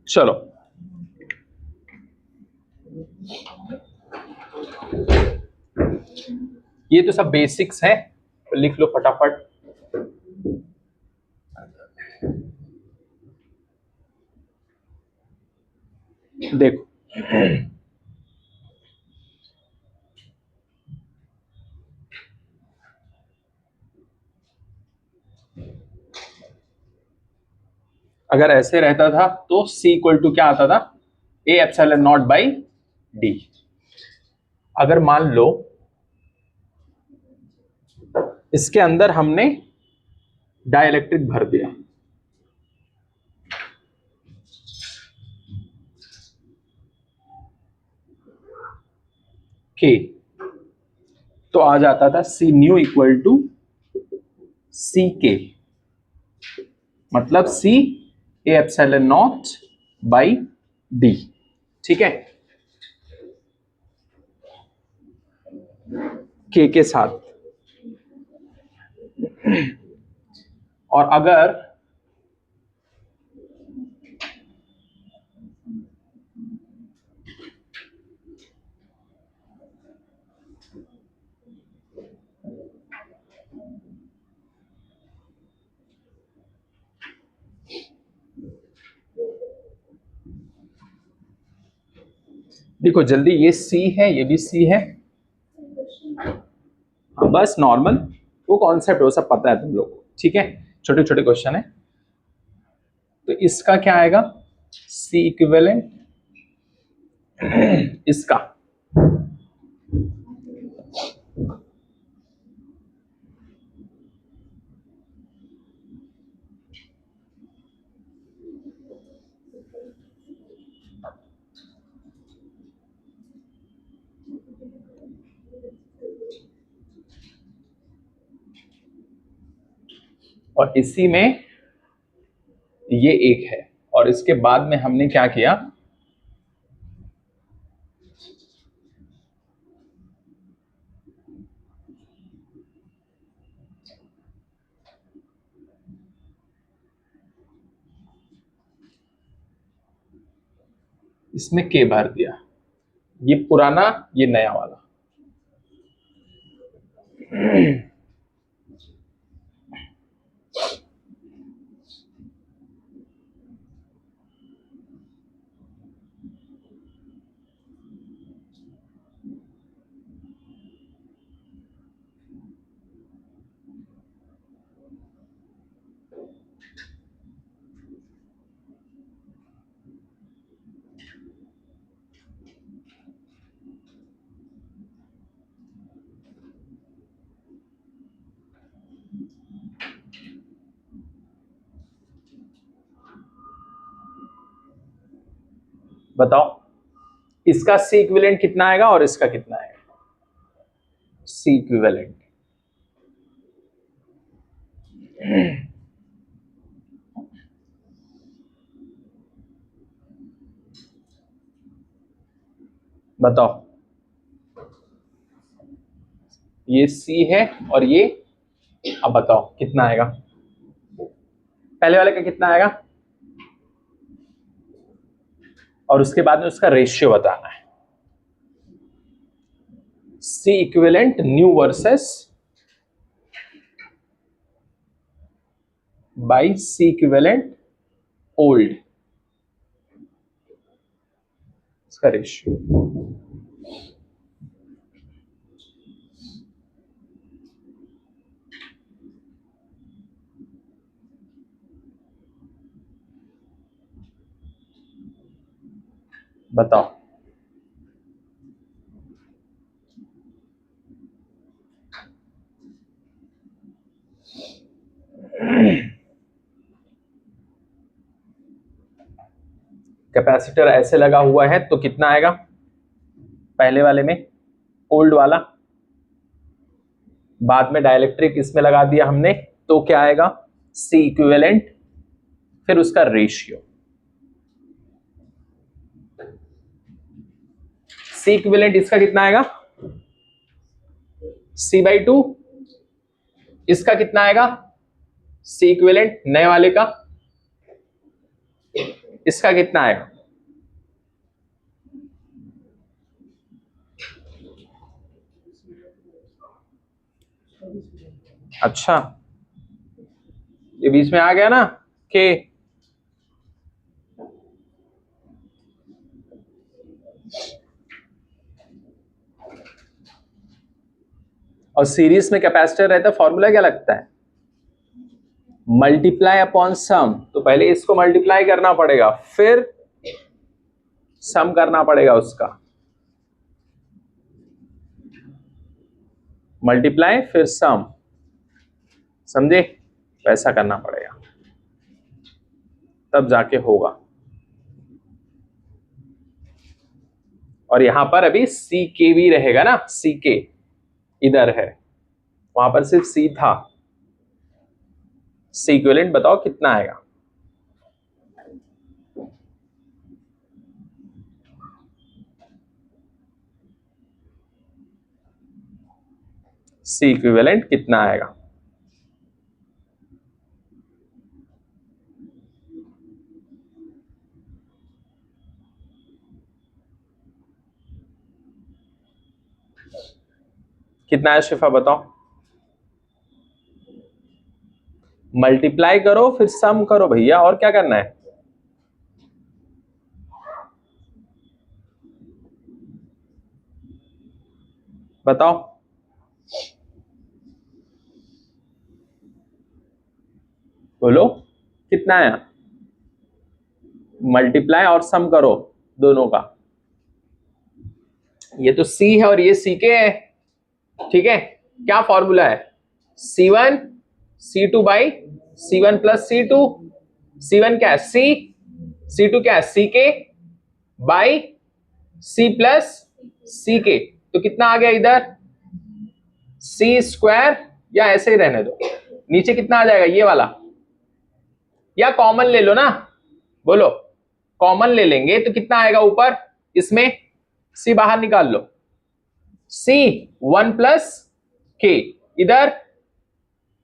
चलो ये तो सब बेसिक्स है, लिख लो फटाफट। देखो अगर ऐसे रहता था तो C इक्वल टू क्या आता था, ए एप्सिलॉन नॉट बाई डी। अगर मान लो इसके अंदर हमने डाइलेक्ट्रिक भर दिया, के, तो आ जाता था C new equal to C K, मतलब C A epsilon naught by D. ठीक है, के साथ। और अगर देखो जल्दी, ये सी है, ये भी सी है, बस नॉर्मल वो कॉन्सेप्ट वो सब पता है तुम लोग को। ठीक है, छोटे छोटे क्वेश्चन है। तो इसका क्या आएगा, सी इक्विवेलेंट इसका, और इसी में ये एक है। और इसके बाद में हमने क्या किया, इसमें के भर दिया, ये पुराना ये नया वाला। बताओ इसका सी इक्विवेलेंट कितना आएगा और इसका कितना आएगा, सी इक्विवेलेंट। बताओ, ये सी है और ये, अब बताओ कितना आएगा, पहले वाले का कितना आएगा, और उसके बाद में उसका रेशियो बताना है। C equivalent new versus by C equivalent old, इसका रेशियो। बताओ कैपेसिटर ऐसे लगा हुआ है तो कितना आएगा, पहले वाले में ओल्ड वाला, बाद में डाइलेक्ट्रिक इसमें लगा दिया हमने, तो क्या आएगा, सी इक्विवेलेंट, फिर उसका रेशियो। सी इक्विवेलेंट इसका कितना आएगा, सी बाई टू, इसका कितना आएगा, सी इक्विवेलेंट नए वाले का, इसका कितना आएगा? अच्छा, ये बीच में आ गया ना के, और सीरीज में कैपेसिटर रहता है, फॉर्मूला क्या लगता है? मल्टीप्लाई अपॉन सम। तो पहले इसको मल्टीप्लाई करना पड़ेगा, फिर सम करना पड़ेगा उसका, मल्टीप्लाई फिर सम, समझे? वैसा करना पड़ेगा तब जाके होगा। और यहां पर अभी सी के भी रहेगा ना, सी के इधर है, वहां पर सिर्फ सी था। सी इक्विवेलेंट बताओ कितना आएगा? सी इक्विवेलेंट कितना आएगा? कितना है शिफा बताओ? मल्टीप्लाई करो फिर सम करो भैया, और क्या करना है? बताओ। बोलो कितना है? मल्टीप्लाई और सम करो दोनों का। ये तो सी है और ये सी के है, ठीक है। क्या फॉर्मूला है? C1 C2 by C1 plus C2। C1 क्या है? C। C2 क्या है? CK by C plus CK। तो कितना आ गया इधर? C स्क्वायर, या ऐसे ही रहने दो, नीचे कितना आ जाएगा ये वाला, या कॉमन ले लो ना, बोलो। कॉमन ले लेंगे तो कितना आएगा ऊपर? इसमें C बाहर निकाल लो, C1 प्लस K, इधर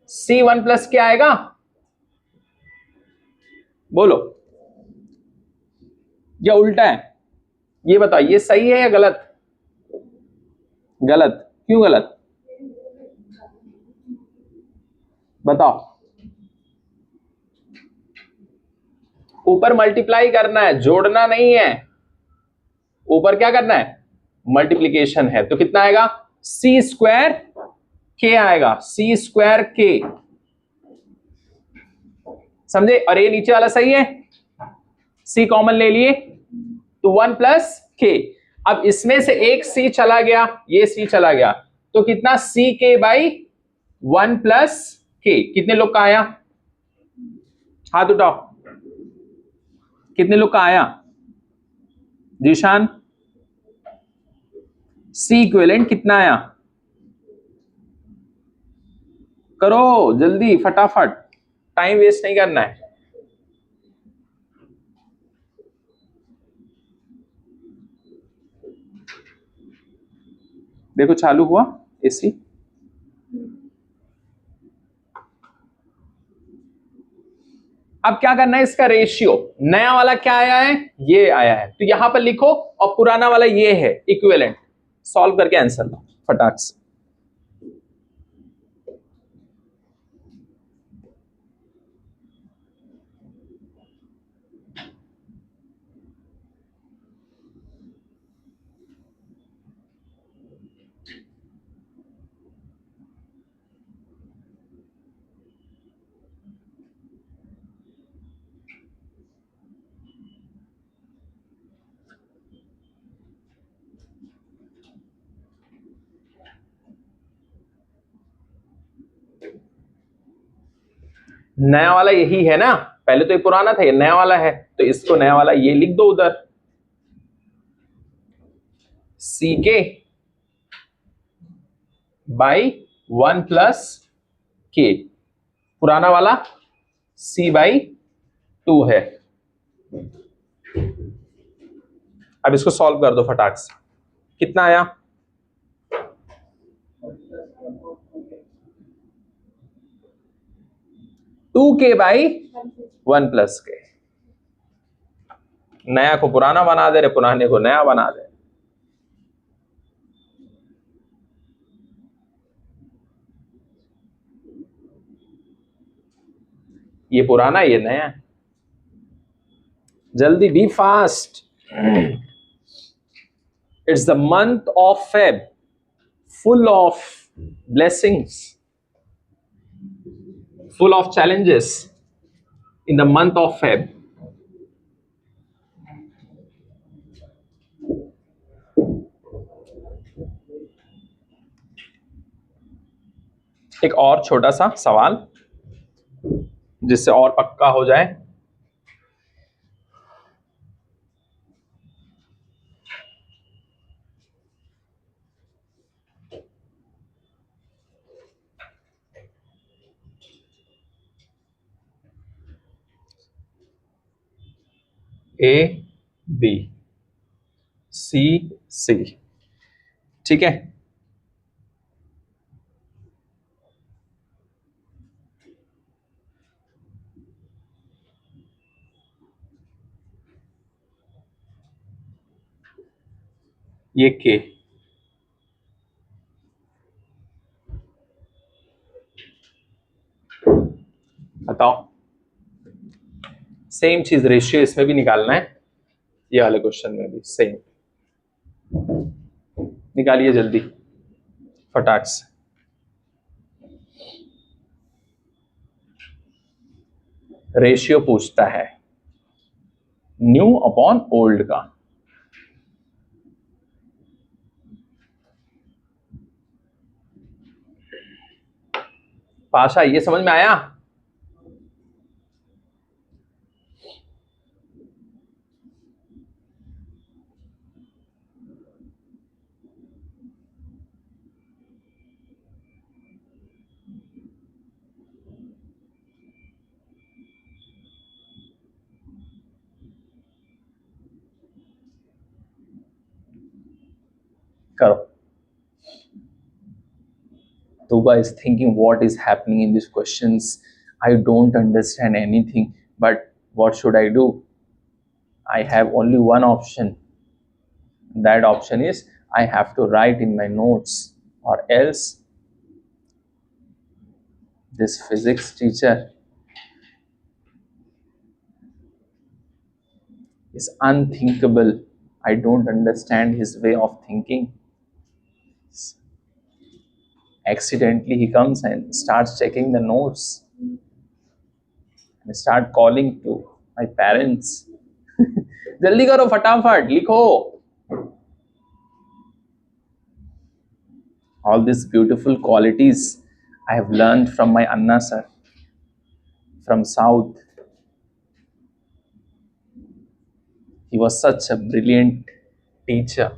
C1 प्लस क्या आएगा? बोलो, या उल्टा है? ये बताओ, ये सही है या गलत? गलत। क्यों गलत? बताओ। ऊपर मल्टीप्लाई करना है, जोड़ना नहीं है। ऊपर क्या करना है? मल्टीप्लीकेशन है। तो कितना आएगा? सी स्क्वायर के आएगा, सी स्क्वायर के, समझे? और ये नीचे वाला सही है, सी कॉमन ले लिए तो 1 प्लस के। अब इसमें से एक सी चला गया, ये सी चला गया, तो कितना? सी के बाई 1 प्लस के। कितने लोग का आया? हाथ उठाओ, कितने लोग का आया? जीशान, सी इक्विवेलेंट कितना आया? करो जल्दी फटाफट, टाइम वेस्ट नहीं करना है। देखो चालू हुआ एसी। अब क्या करना है? इसका रेशियो, नया वाला क्या आया है? ये आया है, तो यहां पर लिखो, और पुराना वाला ये है इक्विवेलेंट। सॉल्व करके आंसर लो फटाक से। नया वाला यही है ना, पहले तो ये पुराना था, ये नया वाला है, तो इसको नया वाला ये लिख दो उधर, सी के बाई 1 प्लस के। पुराना वाला सी बाई 2 है। अब इसको सॉल्व कर दो फटाक से। कितना आया? टू के बाई 1 प्लस के। नया को पुराना बना दे रहे, पुराने को नया बना दे। ये पुराना, ये नया। जल्दी, be fast. It's the month of Feb, full of blessings, full of challenges in the month of Feb. एक और छोटा सा सवाल जिससे और पक्का हो जाए। ए बी सी सी, ठीक है। ये के, बताओ। सेम चीज रेशियो इसमें भी निकालना है, ये वाले क्वेश्चन में भी सेम। निकालिए जल्दी फटाक से। रेशियो पूछता है न्यू अपॉन ओल्ड का। पाशा, ये समझ में आया? करो। Tuba is thinking what is happening in these questions. I don't understand anything, but what should I do? I have only one option. That option is I have to write in my notes, or else this physics teacher is unthinkable. I don't understand his way of thinking. Accidentally he comes and starts checking the notes and start calling to my parents. जल्दी करो, फटाफट लिखो। All these beautiful qualities I have learned from my Anna sir from South. He was such a brilliant teacher,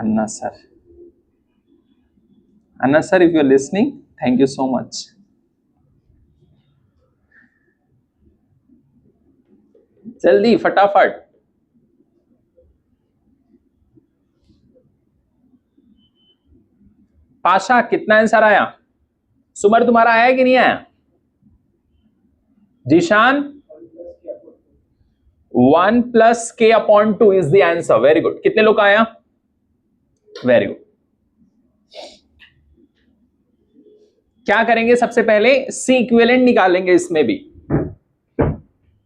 Anna sir. Anna sir, if you're listening, thank you so much. जल्दी फटाफट। पाशा, कितना answer आया? सुमर, तुम्हारा आया कि नहीं आया? जीशान, 1 प्लस के upon 2 is the answer. Very good. कितने लोग का आया? Very good. क्या करेंगे सबसे पहले? सी इक्विवेलेंट निकालेंगे इसमें भी।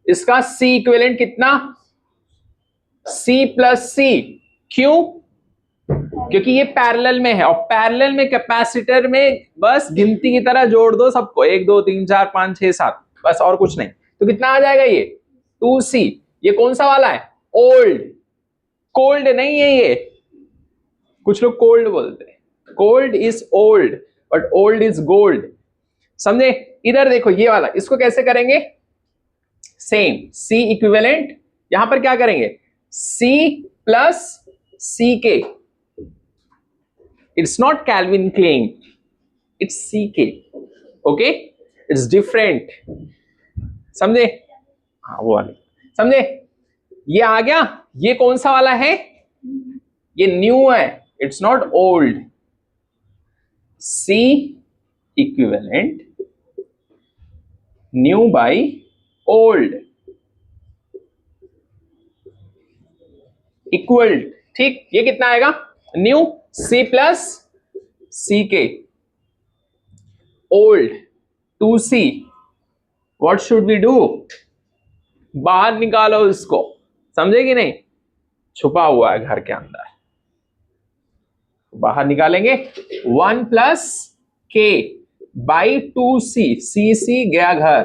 इसका सी इक्विवेलेंट कितना? सी प्लस सी। क्यों? क्योंकि ये पैरेलल में है, और पैरेलल में कैपेसिटर में बस गिनती की तरह जोड़ दो सबको, 1 2 3 4 5 6 7, बस और कुछ नहीं। तो कितना आ जाएगा ये? 2C। ये कौन सा वाला है? ओल्ड। कोल्ड नहीं है ये, कुछ लोग कोल्ड बोलते हैं। Cold is old, but old is gold. समझे? इधर देखो ये वाला, इसको कैसे करेंगे? Same C equivalent. यहां पर क्या करेंगे? C plus C K. It's not Calvin Klein, it's C K. Okay, it's different. समझे? हाँ वो वाले समझे? ये आ गया। ये कौन सा वाला है? ये न्यू है, it's not old. C equivalent new by old. Equal, ठीक, ये कितना आएगा, new C plus C K old to C, what should we do, बाहर निकालो इसको, समझे कि नहीं, छुपा हुआ है घर के अंदर, बाहर निकालेंगे, 1 प्लस के बाई टू सी, सी सी गया घर,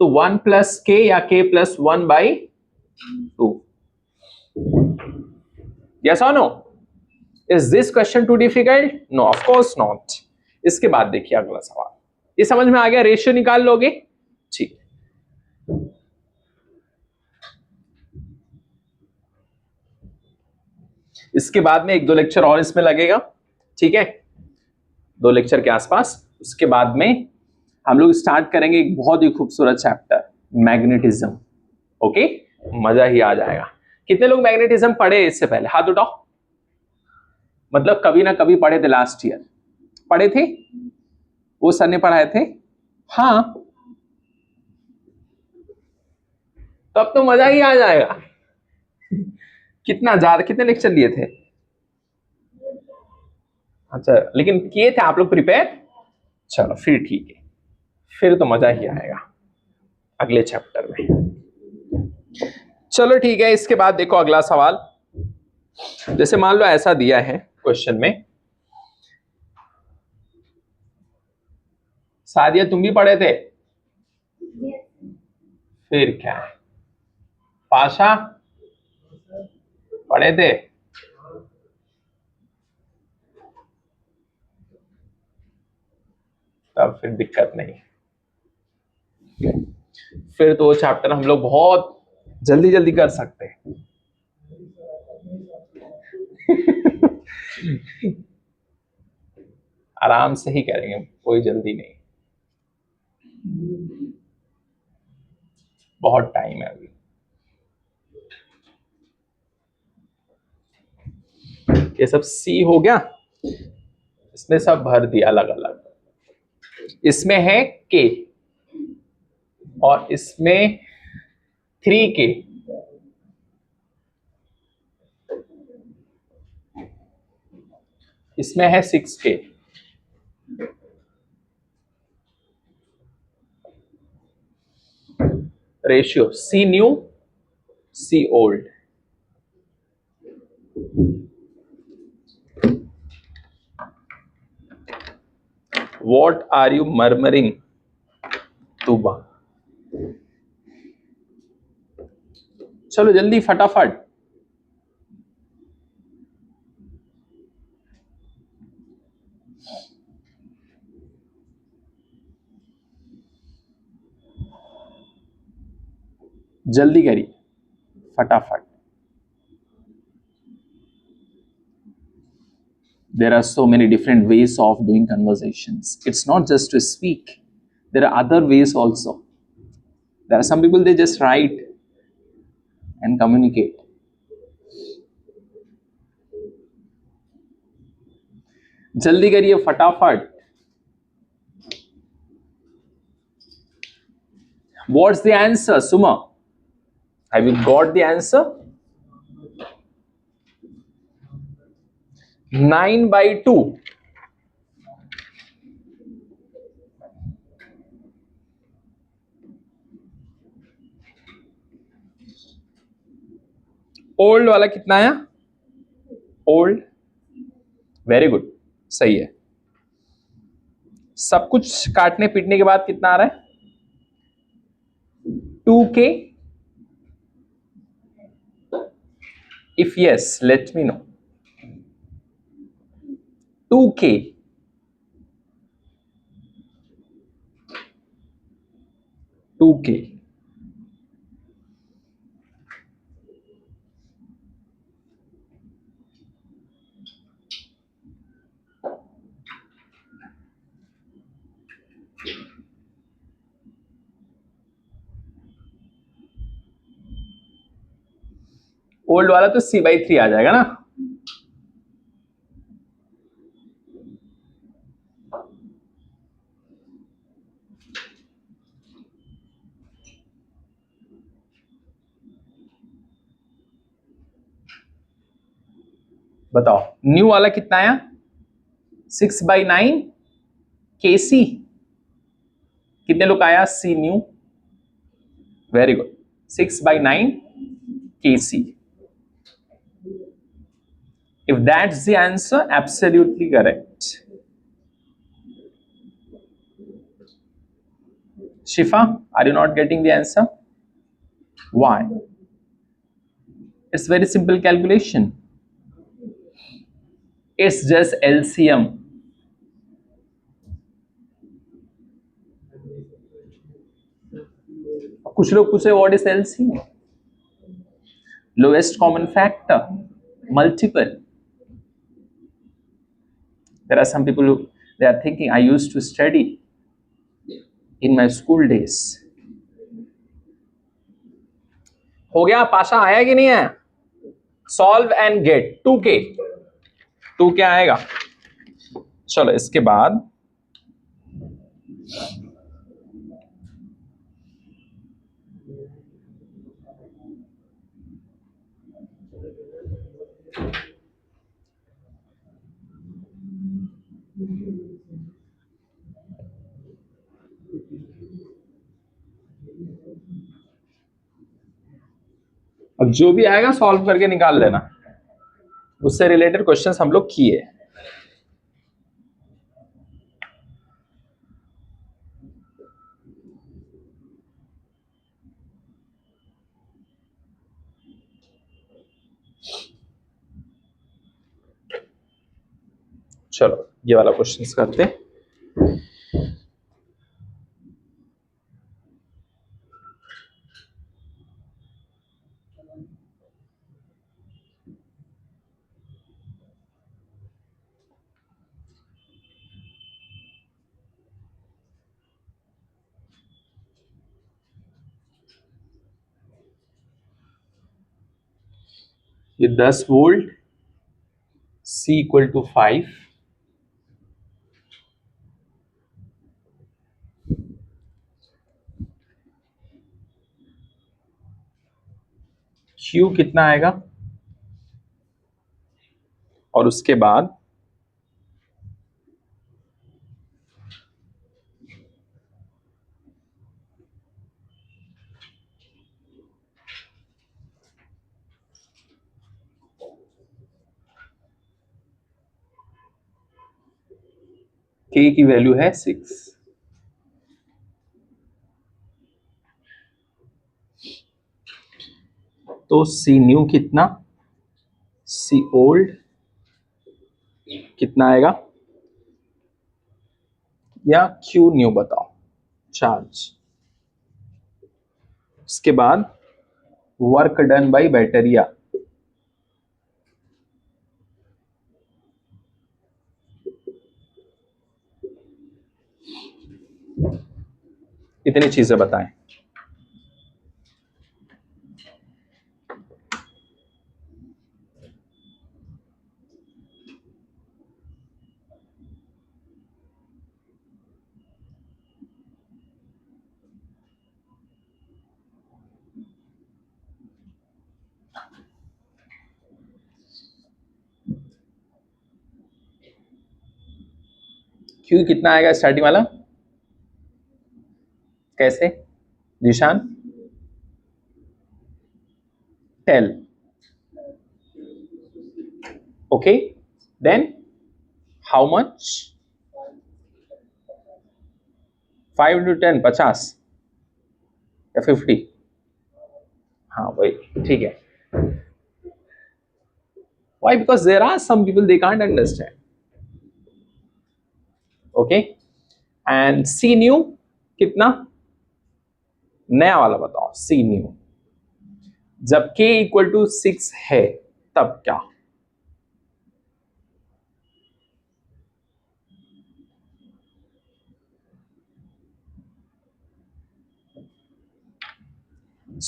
तो 1 प्लस के या के plus 1 by 2, yes or no, is this question too difficult, no of course not। इसके बाद देखिए अगला सवाल, ये समझ में आ गया, रेशियो निकाल लोगे, ठीक, इसके बाद में 1-2 लेक्चर और इसमें लगेगा, ठीक है, 2 लेक्चर के आसपास, उसके बाद में हम लोग स्टार्ट करेंगे एक बहुत ही खूबसूरत चैप्टर, मैग्नेटिज्म, ओके, मजा ही आ जाएगा। कितने लोग मैग्नेटिज्म पढ़े इससे पहले, हाथ उठाओ, मतलब कभी ना कभी पढ़े थे, लास्ट ईयर पढ़े थे, वो सर ने पढ़ाए थे, हाँ, तो अब तो मजा ही आ जाएगा। कितना ज्यादा, कितने लेक्चर लिए थे, अच्छा, लेकिन किए थे आप लोग प्रिपेयर, चलो फिर ठीक है, फिर तो मजा ही आएगा अगले चैप्टर में। चलो ठीक है, इसके बाद देखो अगला सवाल, जैसे मान लो ऐसा दिया है क्वेश्चन में, सादिया तुम भी पढ़े थे, फिर क्या है, पाशा पढ़े थे, तब फिर दिक्कत नहीं, फिर तो वो चैप्टर हम लोग बहुत जल्दी जल्दी कर सकते हैं। आराम से ही करेंगे, कोई जल्दी नहीं, बहुत टाइम है अभी। ये सब सी हो गया, इसमें सब भर दिया अलग अलग, इसमें है के और इसमें 3K, इसमें है 6K, ratio C new C old, what are you murmuring Tuba, चलो जल्दी फटाफट, जल्दी करिए फटाफट, there are so many different ways of doing conversations, it's not just to speak, there are other ways also, there are some people they just write and communicate, जल्दी करिए फटाफट, what's the answer Suma, have you got the answer, 9/2, old वाला कितना आया, old, very good, सही है, सब कुछ काटने पीटने के बाद कितना आ रहा है, 2K, if yes let me know, 2K, old वाला तो C/3 आ जाएगा ना, बताओ न्यू वाला कितना आया 6/9 KC कितने लोग आया C new very good 6/9 KC if that's the answer absolutely correct Shifa are you not getting the answer why it's very simple calculation it's just LCM कुछ लोग पूछे what is LCM lowest common factor multiple there are some people who they are thinking I used to study in my school days हो गया पाशा आया कि नहीं आया solve and gate 2K 2K आएगा चलो इसके बाद अब जो भी आएगा सॉल्व करके निकाल लेना उससे रिलेटेड क्वेश्चंस हम लोग किए चलो ये वाला क्वेश्चंस करते हैं ये 10 वोल्ट C = 5 Q कितना आएगा और उसके बाद K की वैल्यू है 6 तो C न्यू कितना C ओल्ड कितना आएगा या Q न्यू बताओ चार्ज उसके बाद वर्क डन बाय बैटरिया इतनी चीजें बताएं Q कितना आएगा स्टार्टिंग वाला कैसे निशान 10 okay then how much 5 into 10 50 या 50 हाँ वही ठीक है why because there are some people they can't understand okay and C new कितना नया वाला बताओ C new जब K = 6 है तब क्या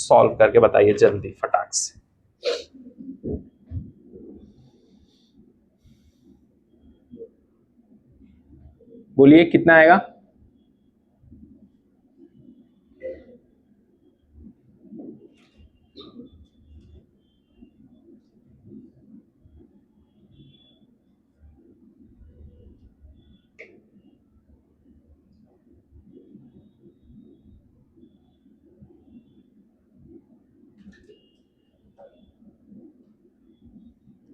सॉल्व करके बताइए जल्दी फटाक से बोलिए कितना आएगा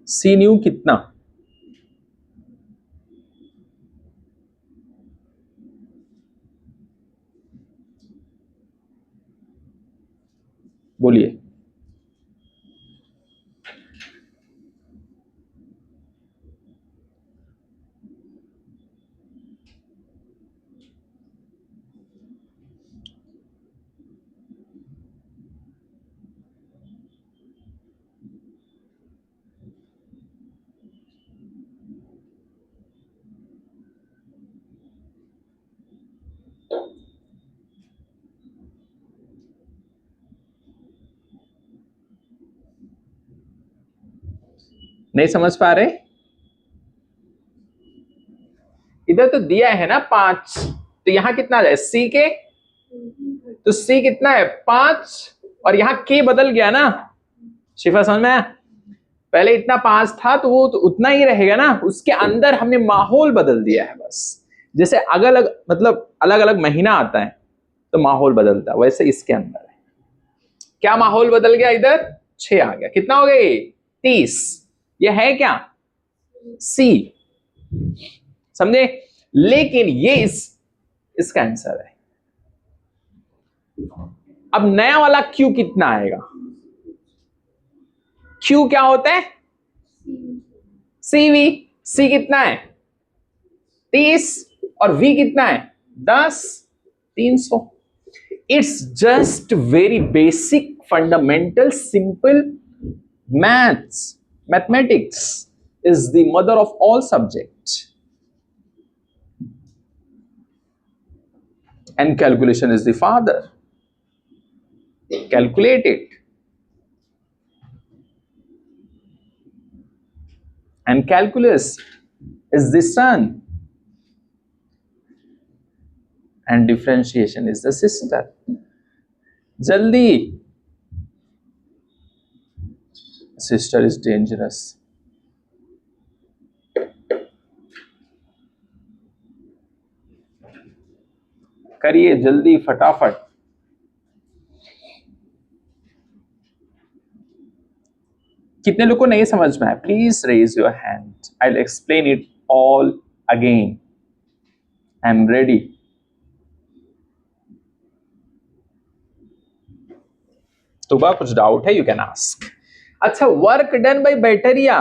सी न्यू कितना? बोलिए। नहीं समझ पा रहे? इधर तो दिया है ना 5, तो यहां कितना है सी के, तो सी कितना है 5, और यहां के बदल गया ना। शिफा समझ में आया? पहले इतना 5 था तो वो तो उतना ही रहेगा ना, उसके अंदर हमने माहौल बदल दिया है बस। जैसे अलग अलग मतलब अलग अलग महीना आता है तो माहौल बदलता है, वैसे इसके अंदर है। क्या माहौल बदल गया? इधर 6 आ गया। कितना हो गया? 30। ये है क्या? सी। समझे? लेकिन ये इसका आंसर है। अब नया वाला क्यू कितना आएगा? क्यू क्या होता है? सीवी। सी कितना है? 30, और वी कितना है? 10। 300। It's just very basic fundamental simple maths. Mathematics is the mother of all subject, and calculation is the father. Calculate it. And calculus is the son, and differentiation is the sister. Jaldi. Sister is dangerous. करिए जल्दी फटाफट। कितने लोग को नहीं समझ में आया? Please raise your hand, I will explain it all again. I am ready. तो कुछ डाउट है? You can ask. अच्छा, वर्क डन बाय बैटरिया,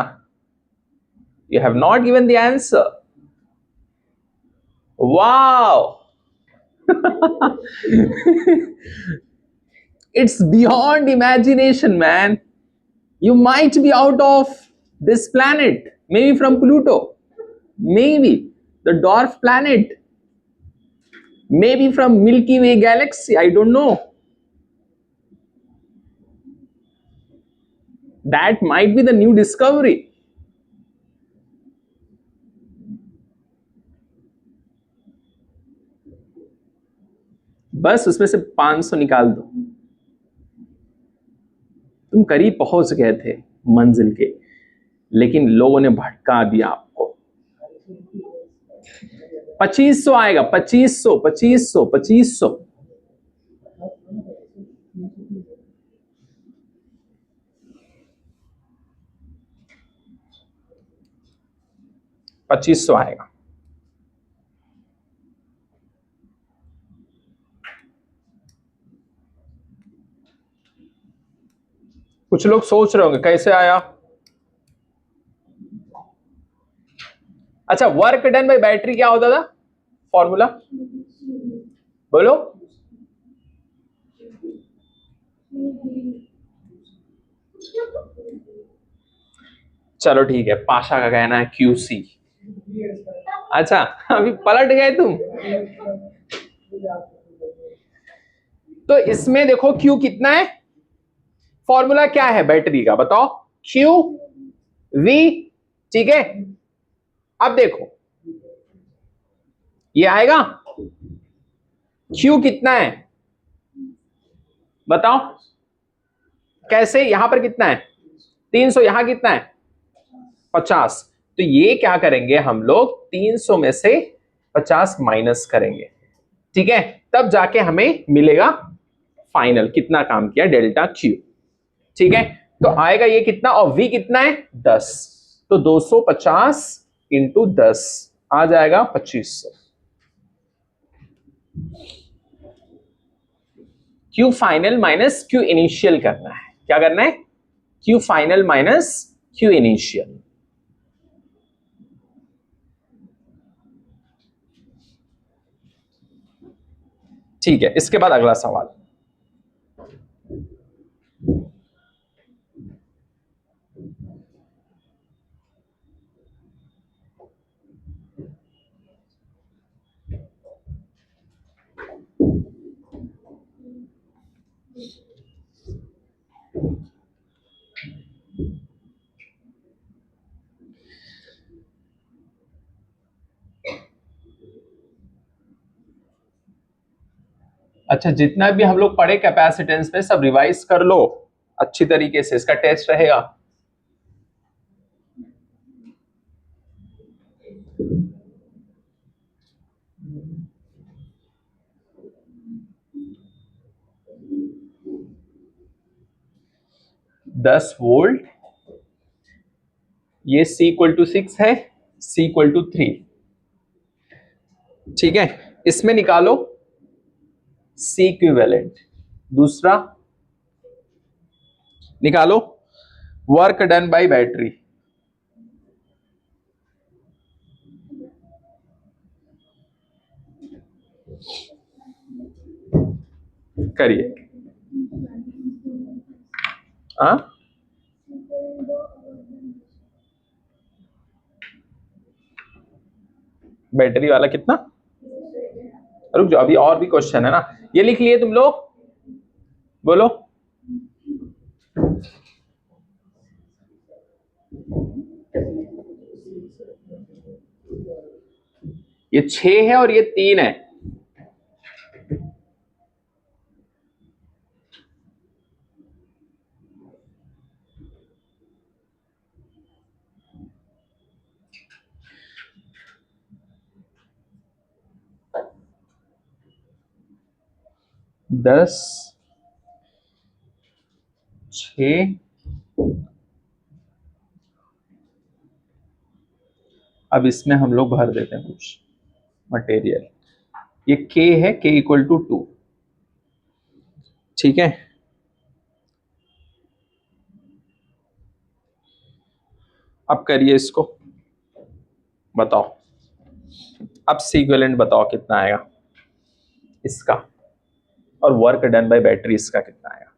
you have not given the answer. Wow. It's beyond imagination, man. You might be out of this planet, maybe from Pluto, maybe the dwarf planet, maybe from Milky Way galaxy, I don't know. That might be the new discovery. बस उसमें से 500 निकाल दो। तुम करीब पहुंच गए थे मंजिल के, लेकिन लोगों ने भटका दिया आपको। 2500 आएगा। 2500 2500 2500। 2500 आएगा। कुछ लोग सोच रहे होंगे कैसे आया। अच्छा, वर्क डन बाय बैटरी क्या होता था? फॉर्मूला बोलो। चलो ठीक है, पाशा का कहना है QC। अच्छा, अभी पलट गए तुम। तो इसमें देखो Q कितना है, फॉर्मूला क्या है बैटरी का बताओ? QV। ठीक है, अब देखो ये आएगा। Q कितना है बताओ? कैसे? यहां पर कितना है? 300। यहां कितना है? 50। तो ये क्या करेंगे हम लोग? 300 में से 50 माइनस करेंगे। ठीक है, तब जाके हमें मिलेगा फाइनल कितना काम किया, डेल्टा Q। ठीक है, तो आएगा ये कितना, और v कितना है 10, तो 250 इंटू 10 आ जाएगा 2500। Q final minus Q initial करना है, क्या करना है, Q final minus Q initial. ठीक है, इसके बाद अगला सवाल। अच्छा, जितना भी हम लोग पढ़े कैपेसिटेंस पे सब रिवाइज कर लो अच्छी तरीके से, इसका टेस्ट रहेगा। दस वोल्ट, ये C इक्वल टू 6 है, C इक्वल टू 3। ठीक है, इसमें निकालो C इक्विवेलेंट। दूसरा निकालो वर्क डन बाय बैटरी। करिए। हाँ, बैटरी वाला कितना, रुक जाओ अभी और भी क्वेश्चन है ना, ये लिख लिए तुम लोग, बोलो। ये 6 है और ये 3 है। दस, 6, अब इसमें हम लोग भर देते हैं कुछ मटेरियल। ये K है, K इक्वल टू 2। ठीक है, अब करिए इसको, बताओ अब C इक्विवेलेंट बताओ कितना आएगा इसका, और वर्क डन बाय बैटरी इसका कितना आएगा।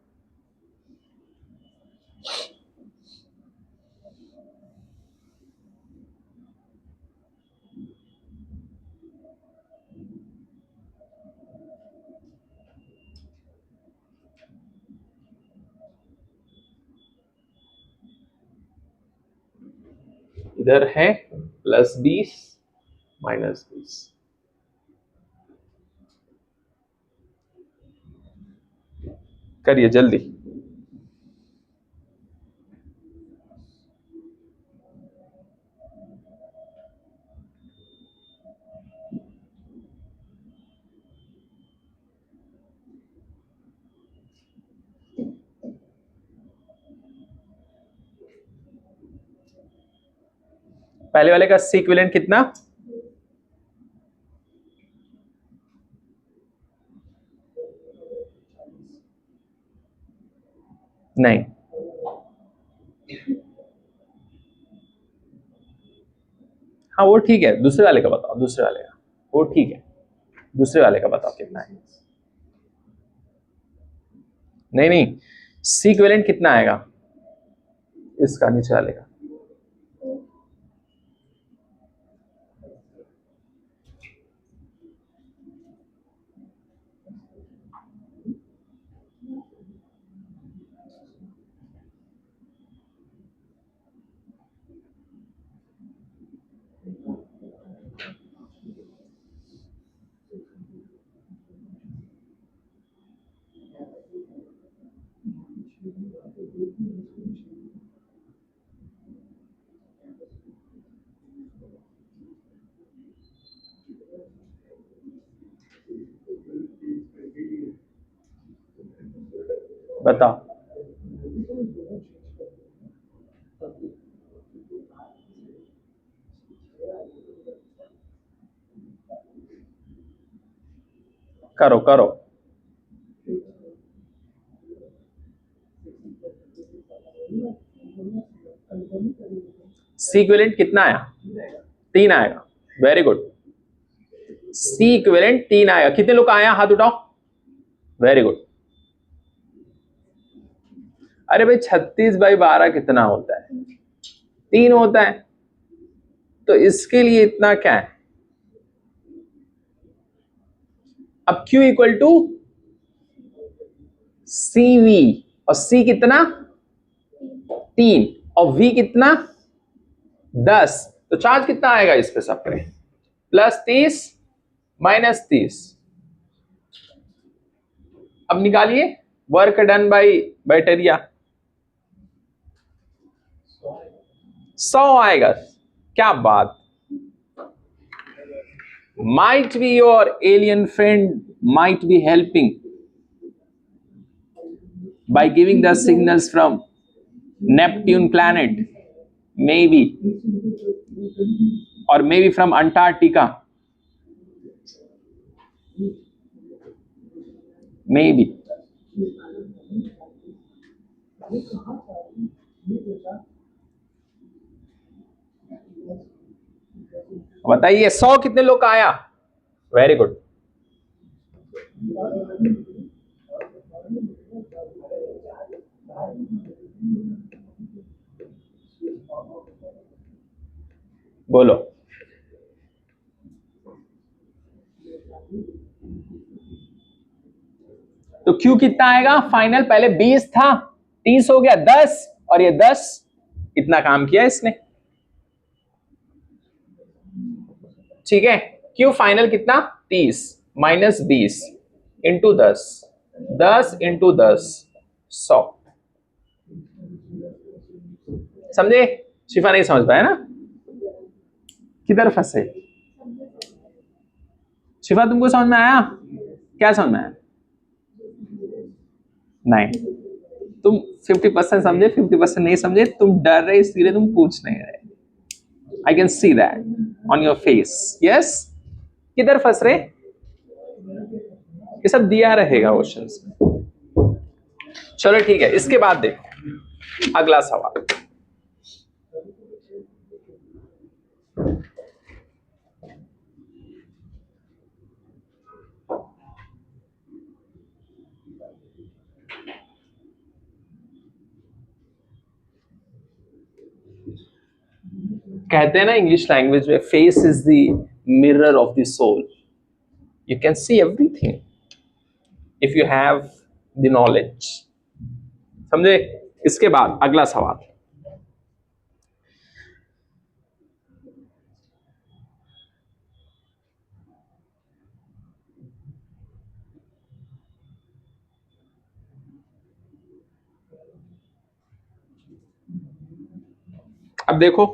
इधर है +20 -20। करिए जल्दी। पहले वाले का C इक्विवेलेंट कितना, नहीं हाँ वो ठीक है, दूसरे वाले का बताओ, दूसरे वाले का वो ठीक है, दूसरे वाले का बताओ कितना है। नहीं नहीं, C इक्विवेलेंट कितना आएगा इसका, नीचे वाले का। बताओ करो करो। सी इक्विवेलेंट कितना आया? 3 आएगा। Very good. सी इक्विवेलेंट 3 आएगा। कितने लोग का आया? हाथ उठाओ। Very good. अरे भाई 36/12 कितना होता है? 3 होता है। तो इसके लिए इतना क्या है? अब Q इक्वल टू CV, और C कितना? 3, और V कितना? 10। तो चार्ज कितना आएगा इस पे सब पे? +30 -30। अब निकालिए वर्क डन बाई बैटेरिया। 100 आएगा। क्या बात। Might be your alien friend might be helping by giving the signals from Neptune planet, maybe, or maybe from Antarctica, maybe. बताइए 100 कितने लोग का आया? Very good. बोलो। तो Q कितना आएगा फाइनल? पहले 20 था, 30 हो गया, 10, और ये 10। इतना काम किया इसने। ठीक है। Q फाइनल कितना? 30 माइनस 20 इंटू 10, 10 इंटू 10, 100। समझे? शिफा नहीं समझ पाया ना? किधर फंसे? शिफा तुमको समझ में आया? क्या समझ में आया? नहीं। तुम 50% समझे, 50% नहीं समझे। तुम डर रहे इसलिए तुम पूछ नहीं रहे। I can see that on your face. Yes. किधर फंस रहे? ये सब दिया रहेगा क्वेश्चंस में। चलो ठीक है। इसके बाद देखो अगला सवाल। कहते हैं ना इंग्लिश लैंग्वेज में, face is the mirror of the soul. You can see everything if you have the knowledge. समझे? इसके बाद अगला सवाल। अब देखो,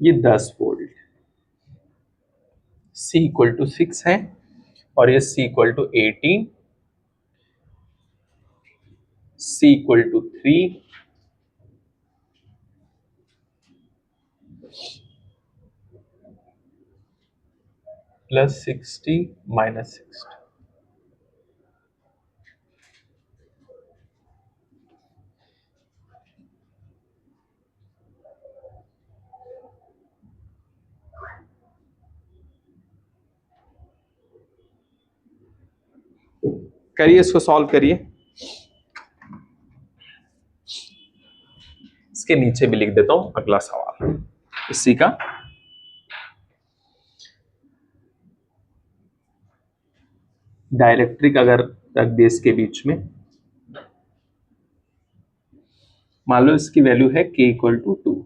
ये 10 वोल्ट, C इक्वल टू 6 है, और ये C equal to 18, C equal to 3, +60 -60। करिए, इसको सॉल्व करिए। इसके नीचे भी लिख देता हूं अगला सवाल इसी का। डाइलेक्ट्रिक अगर रख दे इसके बीच में, मान लो इसकी वैल्यू है K equal to 2,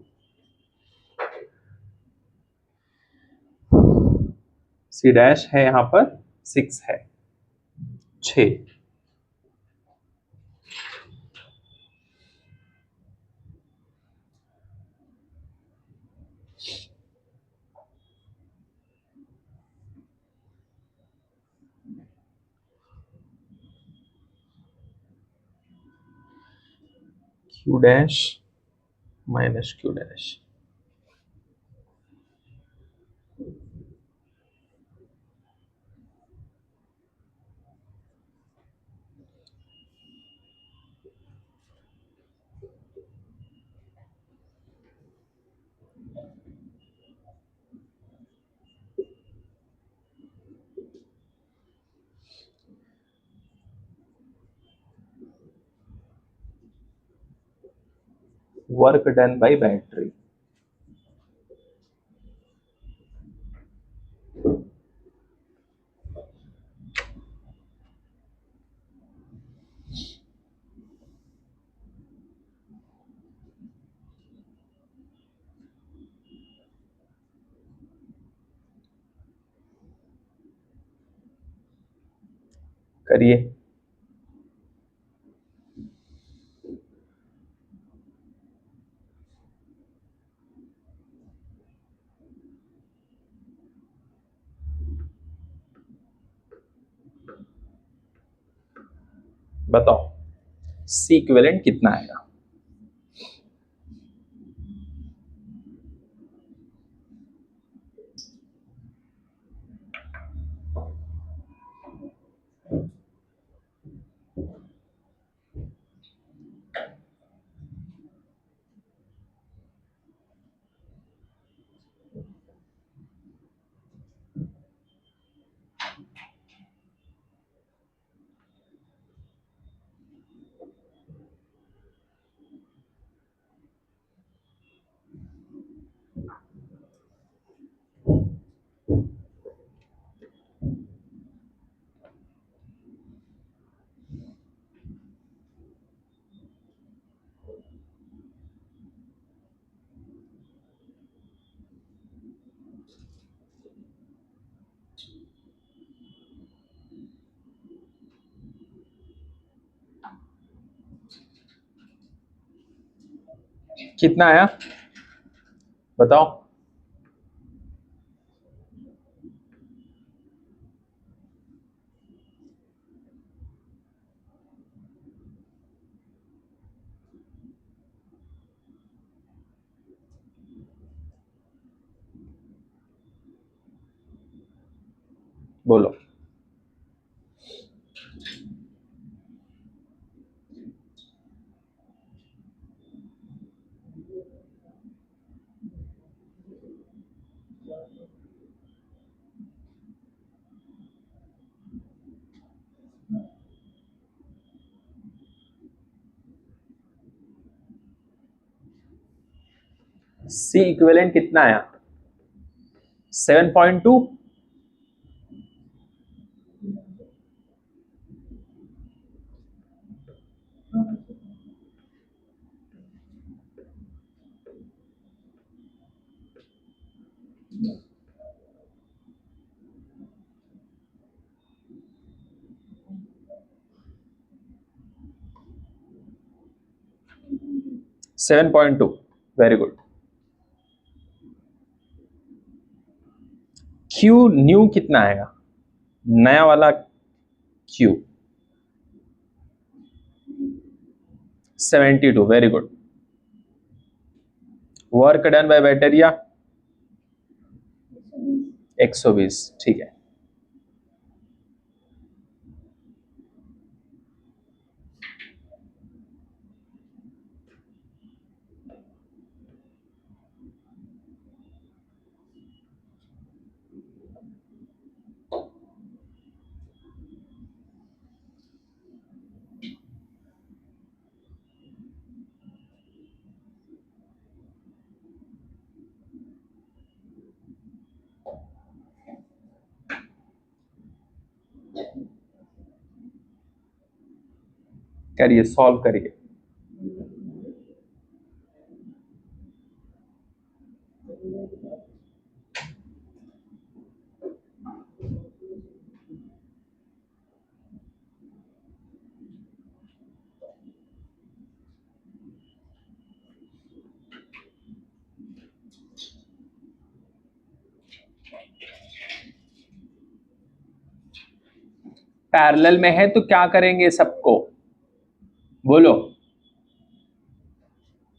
C dash है यहां पर 6 है, 6। Q dash minus Q dash. Work done by battery. करिए। बताओ C इक्विवेलेंट कितना आएगा? कितना आया बताओ? बोलो। C इक्विवेलेंट कितना आया? 7.2। 7.2 वेरी गुड। Q न्यू कितना आएगा? नया वाला Q 72 very good. Work done by बैटरिया 120 ठीक है। करिए सॉल्व करिए। पैरेलल में है तो क्या करेंगे सबको? बोलो।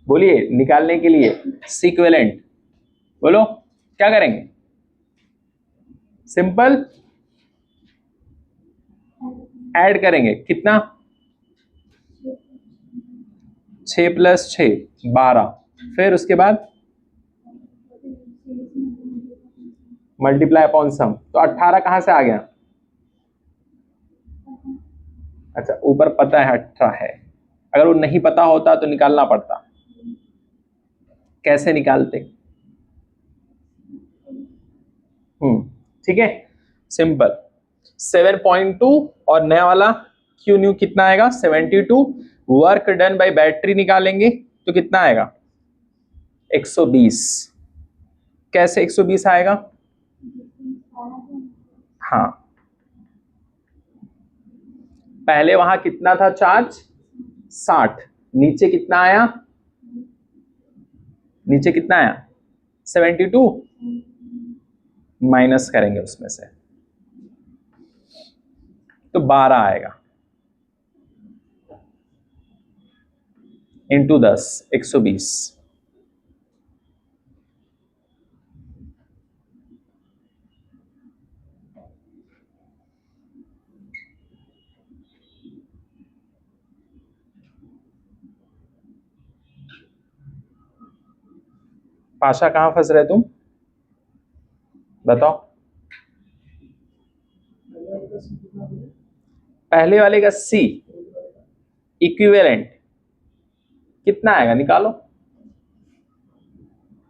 बोलिए निकालने के लिए सीक्वेलेंट, बोलो क्या करेंगे? सिंपल ऐड करेंगे, कितना? 6 + 6 12, फिर उसके बाद मल्टीप्लाई अपॉन सम, तो 18 कहां से आ गया? अच्छा ऊपर पता है 18 है, अगर वो नहीं पता होता तो निकालना पड़ता। कैसे निकालते? ठीक है, सिंपल 7.2 और नया वाला क्यू न्यू कितना आएगा? 72। वर्क डन बाय बैटरी निकालेंगे तो कितना आएगा? 120। कैसे 120 आएगा? हाँ, पहले वहां कितना था चार्ज? 60, नीचे कितना आया? नीचे कितना आया? 72, माइनस करेंगे उसमें से तो 12 आएगा, इंटू 10 120। पाशा कहां फंस रहे तुम, बताओ? पहले वाले का सी इक्विवेलेंट कितना आएगा? निकालो,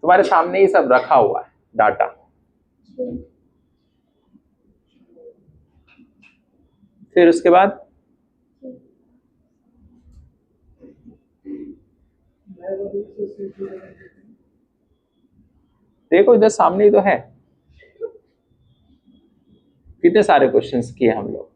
तुम्हारे सामने ही सब रखा हुआ है डाटा। फिर उसके बाद देखो इधर सामने ही तो है, कितने सारे क्वेश्चंस किए हम लोग।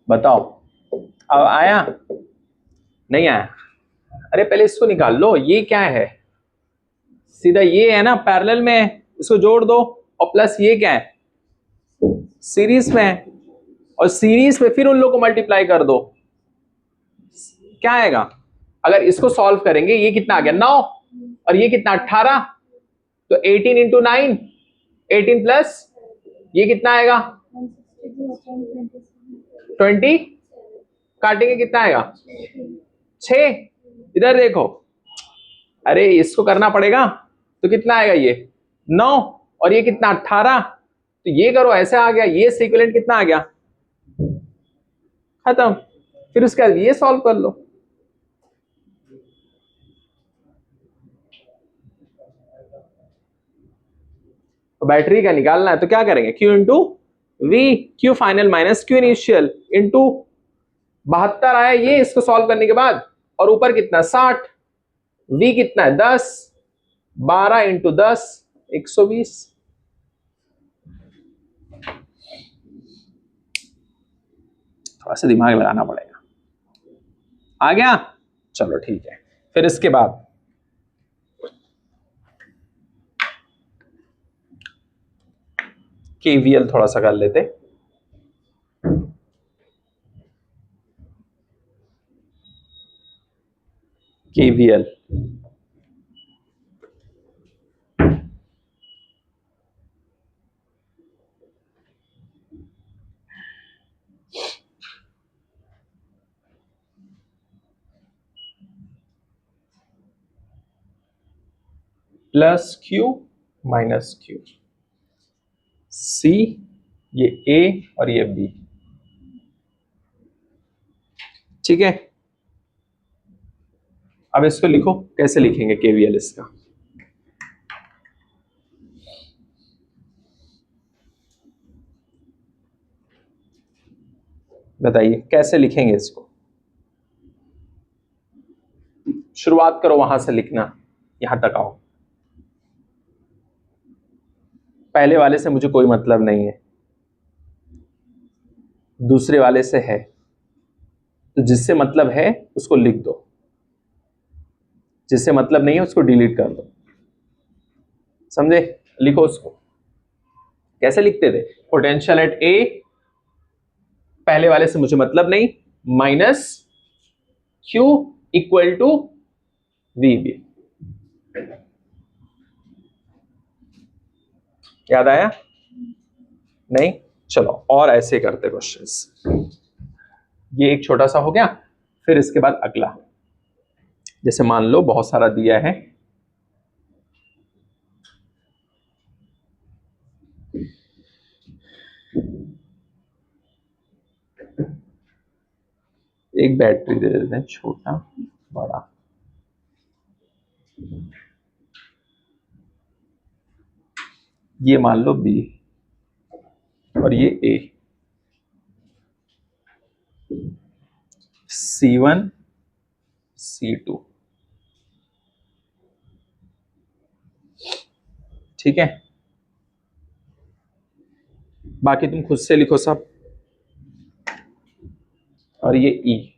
बताओ अब आया? नहीं आया? अरे पहले इसको निकाल लो, ये क्या है? सीधा ये है ना पैरेलल में, इसको जोड़ दो, और प्लस ये क्या है? सीरीज में है, और सीरीज में फिर उन लोग को मल्टीप्लाई कर दो, क्या आएगा? अगर इसको सॉल्व करेंगे, ये कितना आ गया? 9, और ये कितना? 18, तो 18 इंटू 9 18 प्लस ये कितना आएगा? 20, काटेंगे कितना आएगा? 6। इधर देखो, अरे इसको करना पड़ेगा, तो कितना आएगा? ये 9, और ये कितना? 18, तो ये करो, ऐसे आ गया, ये सीक्वेलेंट कितना आ गया? खत्म। फिर उसके बाद ये सॉल्व कर लो, तो बैटरी का निकालना है तो क्या करेंगे? Q into V, Q final minus Q initial into 72 आया ये इसको सॉल्व करने के बाद, और ऊपर कितना? 60, V कितना है? 10, 12 इंटू 10 120। थोड़ा सा दिमाग लगाना पड़ेगा। आ गया? चलो ठीक है। फिर इसके बाद KVL थोड़ा सा कर लेते। KVL plus Q minus Q, C, ये A और ये B, ठीक है। अब इसको लिखो, कैसे लिखेंगे KVL इसका? बताइए कैसे लिखेंगे इसको? शुरुआत करो वहां से लिखना, यहां तक आओ। पहले वाले से मुझे कोई मतलब नहीं है, दूसरे वाले से है, तो जिससे मतलब है उसको लिख दो, जिससे मतलब नहीं है उसको डिलीट कर दो। समझे? लिखो उसको। कैसे लिखते थे? पोटेंशियल एट ए, पहले वाले से मुझे मतलब नहीं, minus Q equal to V B. याद आया? नहीं? चलो और ऐसे करते क्वेश्चंस। ये एक छोटा सा हो गया, फिर इसके बाद अगला, जैसे मान लो बहुत सारा दिया है, एक बैटरी दे देते हैं, छोटा बड़ा, ये मान लो बी और ये ए, C1 C2, ठीक है? बाकी तुम खुद से लिखो सब। और ये ई,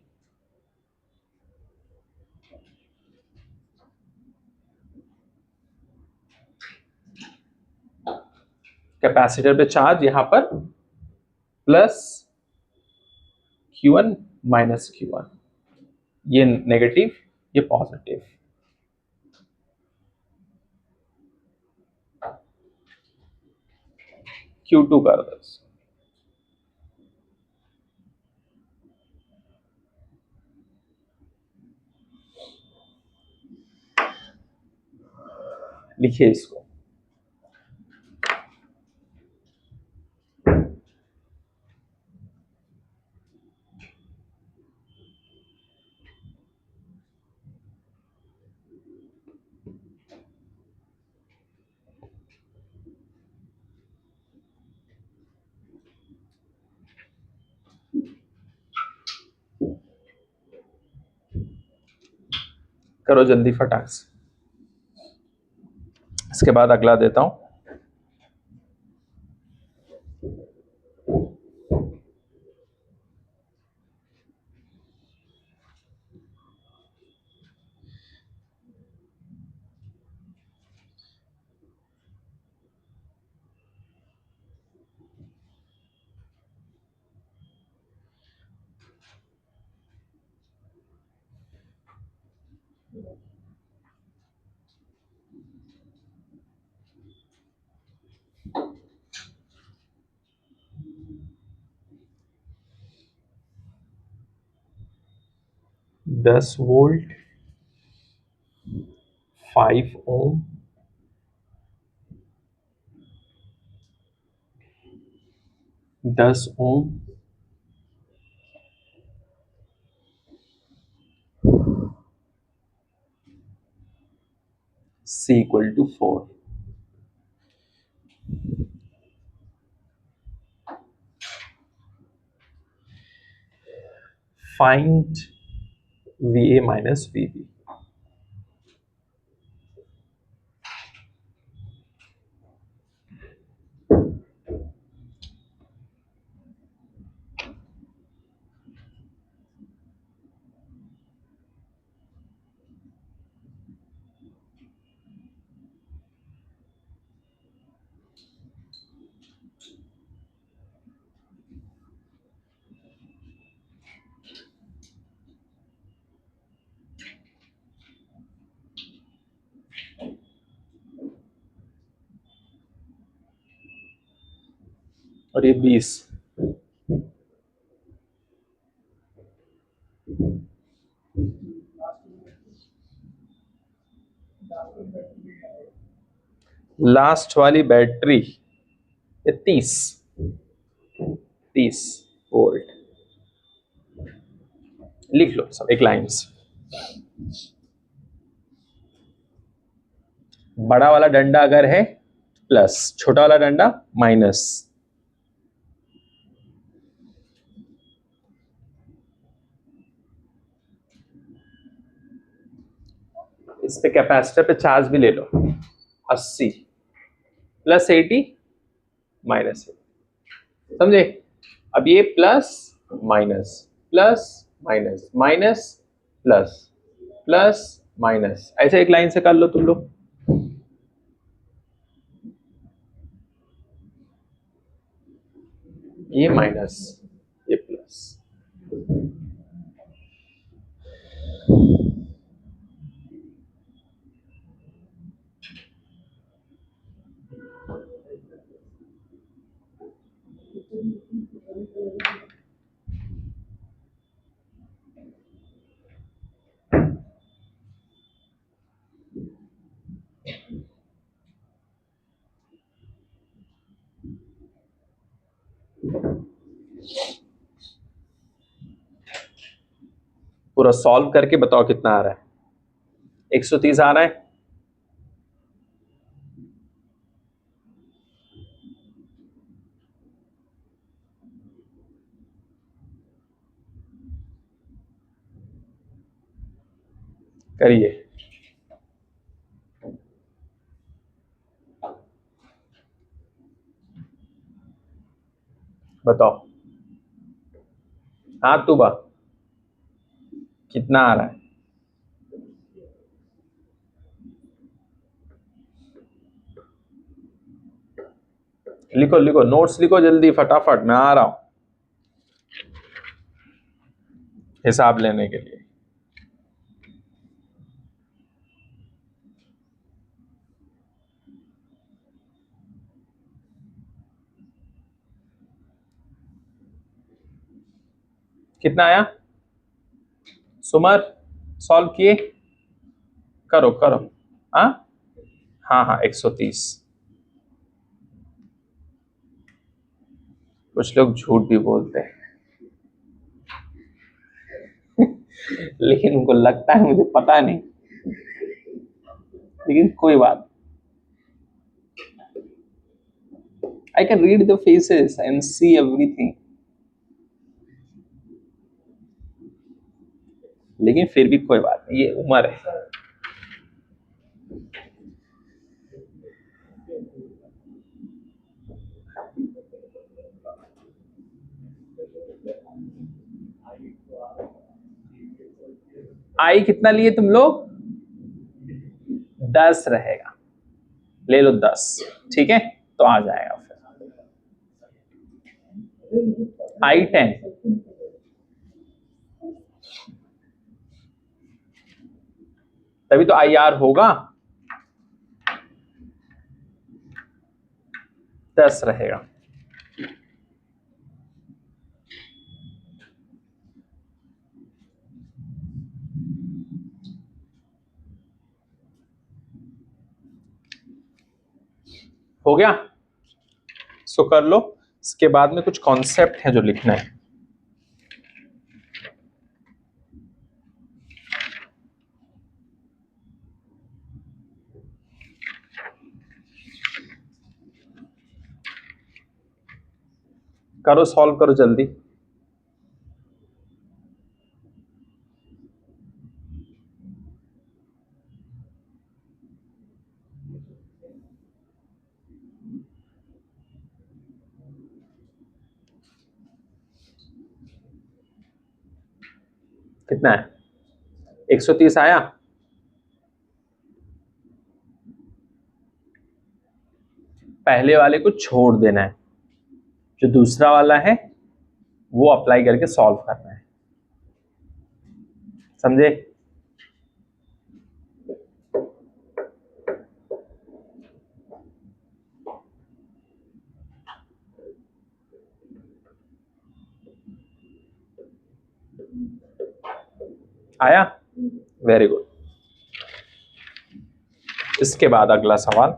कैपेसिटर पे चार्ज यहां पर प्लस Q1 माइनस Q1, ये नेगेटिव ये पॉजिटिव। Q2 कर दो, लिखिए इसको। करो जल्दी फटाक से, इसके बाद अगला देता हूं। दस वोल्ट 5 ओम, दस ohm, C equal to 4। Find VA minus VB। और ये 20, लास्ट वाली बैटरी ये 30 वोल्ट। लिख लो सब एक लाइन से। बड़ा वाला डंडा अगर है प्लस, छोटा वाला डंडा माइनस। इस पे कैपेसिटर पे चार्ज भी ले लो, 80 प्लस 80 माइनस 80, समझे? अब ये plus minus plus minus minus plus plus minus, ऐसे एक लाइन से कर लो तुम लोग। ये माइनस ये प्लस, पूरा सॉल्व करके बताओ कितना आ रहा है। 130 आ रहा है। करिए, बताओ। हाँ तू बा, कितना आ रहा है? लिखो लिखो, नोट्स लिखो जल्दी फटाफट, मैं आ रहा हूं हिसाब लेने के लिए। कितना आया सुमर? सॉल्व किए? करो करो। हाँ हाँ हाँ 130। कुछ लोग झूठ भी बोलते हैं लेकिन उनको लगता है मुझे पता नहीं, लेकिन कोई बात। I can read the faces and see everything, लेकिन फिर भी कोई बात नहीं, ये उम्र है। आई कितना लिए तुम लोग? 10 रहेगा, ले लो 10, ठीक है तो आ जाएगा फिर I10। तभी तो IR होगा, 10 रहेगा। हो गया? सो कर लो। इसके बाद में कुछ कॉन्सेप्ट है जो लिखना है। करो, सॉल्व करो जल्दी। कितना है? 130 आया? पहले वाले को छोड़ देना है, जो दूसरा वाला है वो अप्लाई करके सॉल्व करना है, समझे? आया? Very good. इसके बाद अगला सवाल,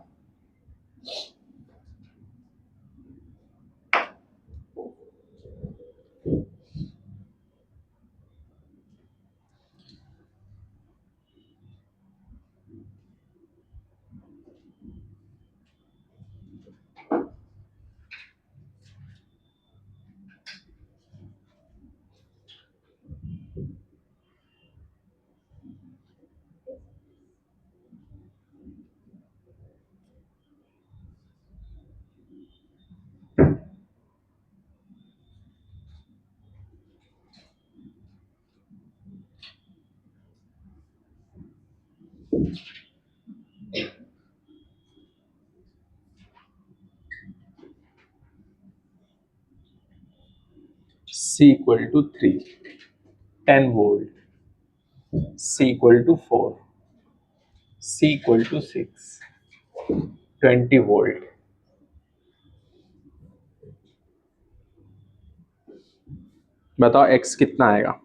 C equal to 3, 10 volt, C equal to 4, C equal to 6, 20 volt. बताओ x कितना आएगा?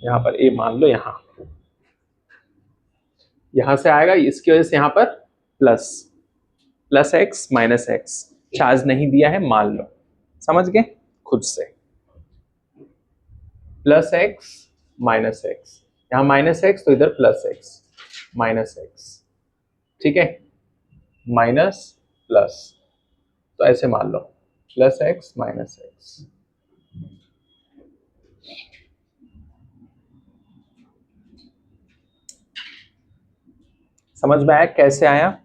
यहां पर a मान लो, यहां से आएगा, इसकी वजह से यहां पर plus x minus x, charge नहीं दिया है मान लो, समझ गए खुद से। प्लस एक्स माइनस एक्स, यहां माइनस एक्स तो इधर प्लस एक्स माइनस एक्स, ठीक है, माइनस प्लस, तो ऐसे मान लो प्लस एक्स माइनस एक्स। समझ में आया कैसे आया?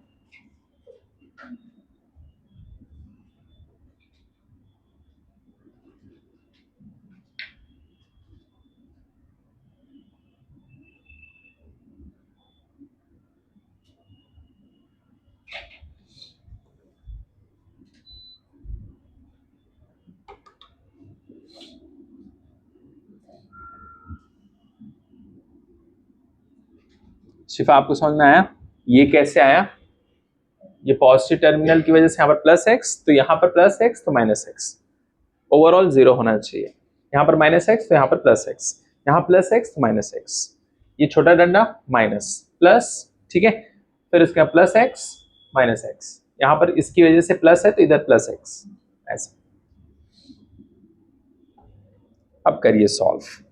शिफा आपको समझ में आया ये कैसे आया? ये पॉजिटिव टर्मिनल की वजह से यहाँ पर प्लस एक्स, तो यहाँ पर प्लस एक्स तो माइनस एक्स, ओवरऑल 0 होना चाहिए। यहाँ पर माइनस एक्स तो यहाँ पर प्लस एक्स, यहाँ प्लस एक्स तो माइनस एक्स, ये छोटा डंडा माइनस प्लस, ठीक है, फिर इसके बाद प्लस एक्स माइनस एक्स, यहाँ पर इसकी वजह से प्लस है तो इधर प्लस एक्स, ऐसे। अब करिए सॉल्व।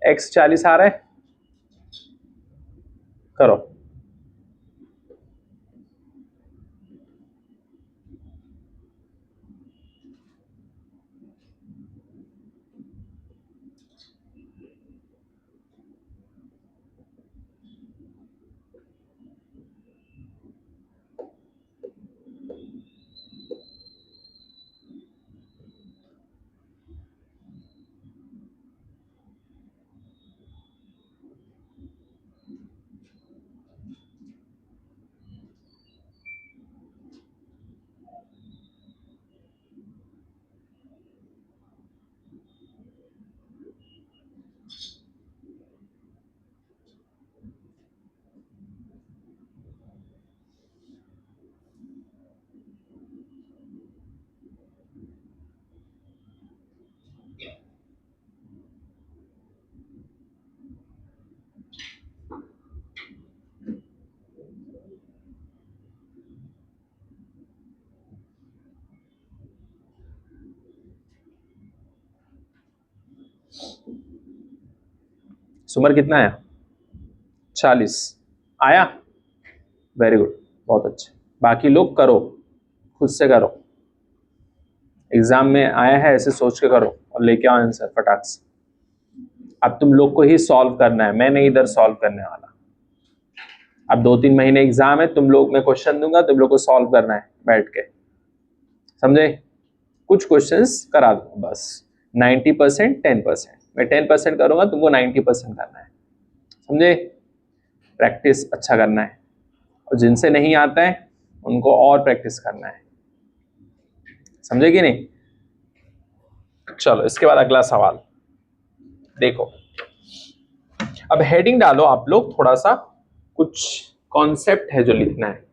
एक्स 40 आ रहा है, करो। सुमर कितना आया? 40 आया, वेरी गुड, बहुत अच्छे। बाकी लोग करो, खुद से करो, एग्जाम में आया है ऐसे सोच के करो और लेके आओ आंसर फटाक से। अब तुम लोग को ही सॉल्व करना है, मैं नहीं इधर सॉल्व करने वाला। अब 2-3 महीने एग्जाम है, तुम लोग, मैं क्वेश्चन दूंगा, तुम लोग को सॉल्व करना है बैठ के, समझे? कुछ क्वेश्चंस करा दूंगा बस, 90% 10%, मैं 10% करूंगा, तुमको 90% करना है, समझे? प्रैक्टिस अच्छा करना है, और जिनसे नहीं आता है उनको और प्रैक्टिस करना है, समझे कि नहीं? चलो इसके बाद अगला सवाल देखो। अब हेडिंग डालो आप लोग थोड़ा सा कुछ कॉन्सेप्ट है जो लिखना है।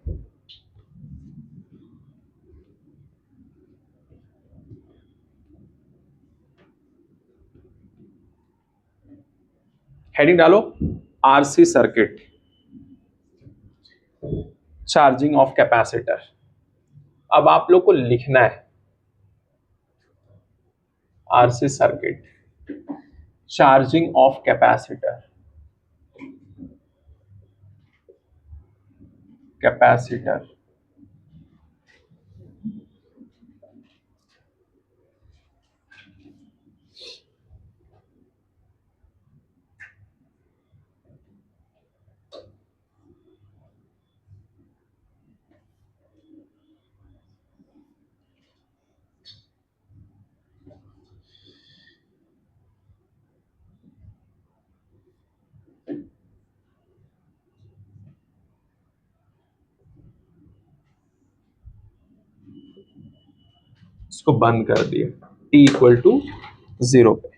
हेडिंग डालो, RC circuit, charging of capacitor. अब आप लोग को लिखना है RC circuit, charging of capacitor, capacitor. इसको बंद कर दिए t इक्वल टू 0 पे।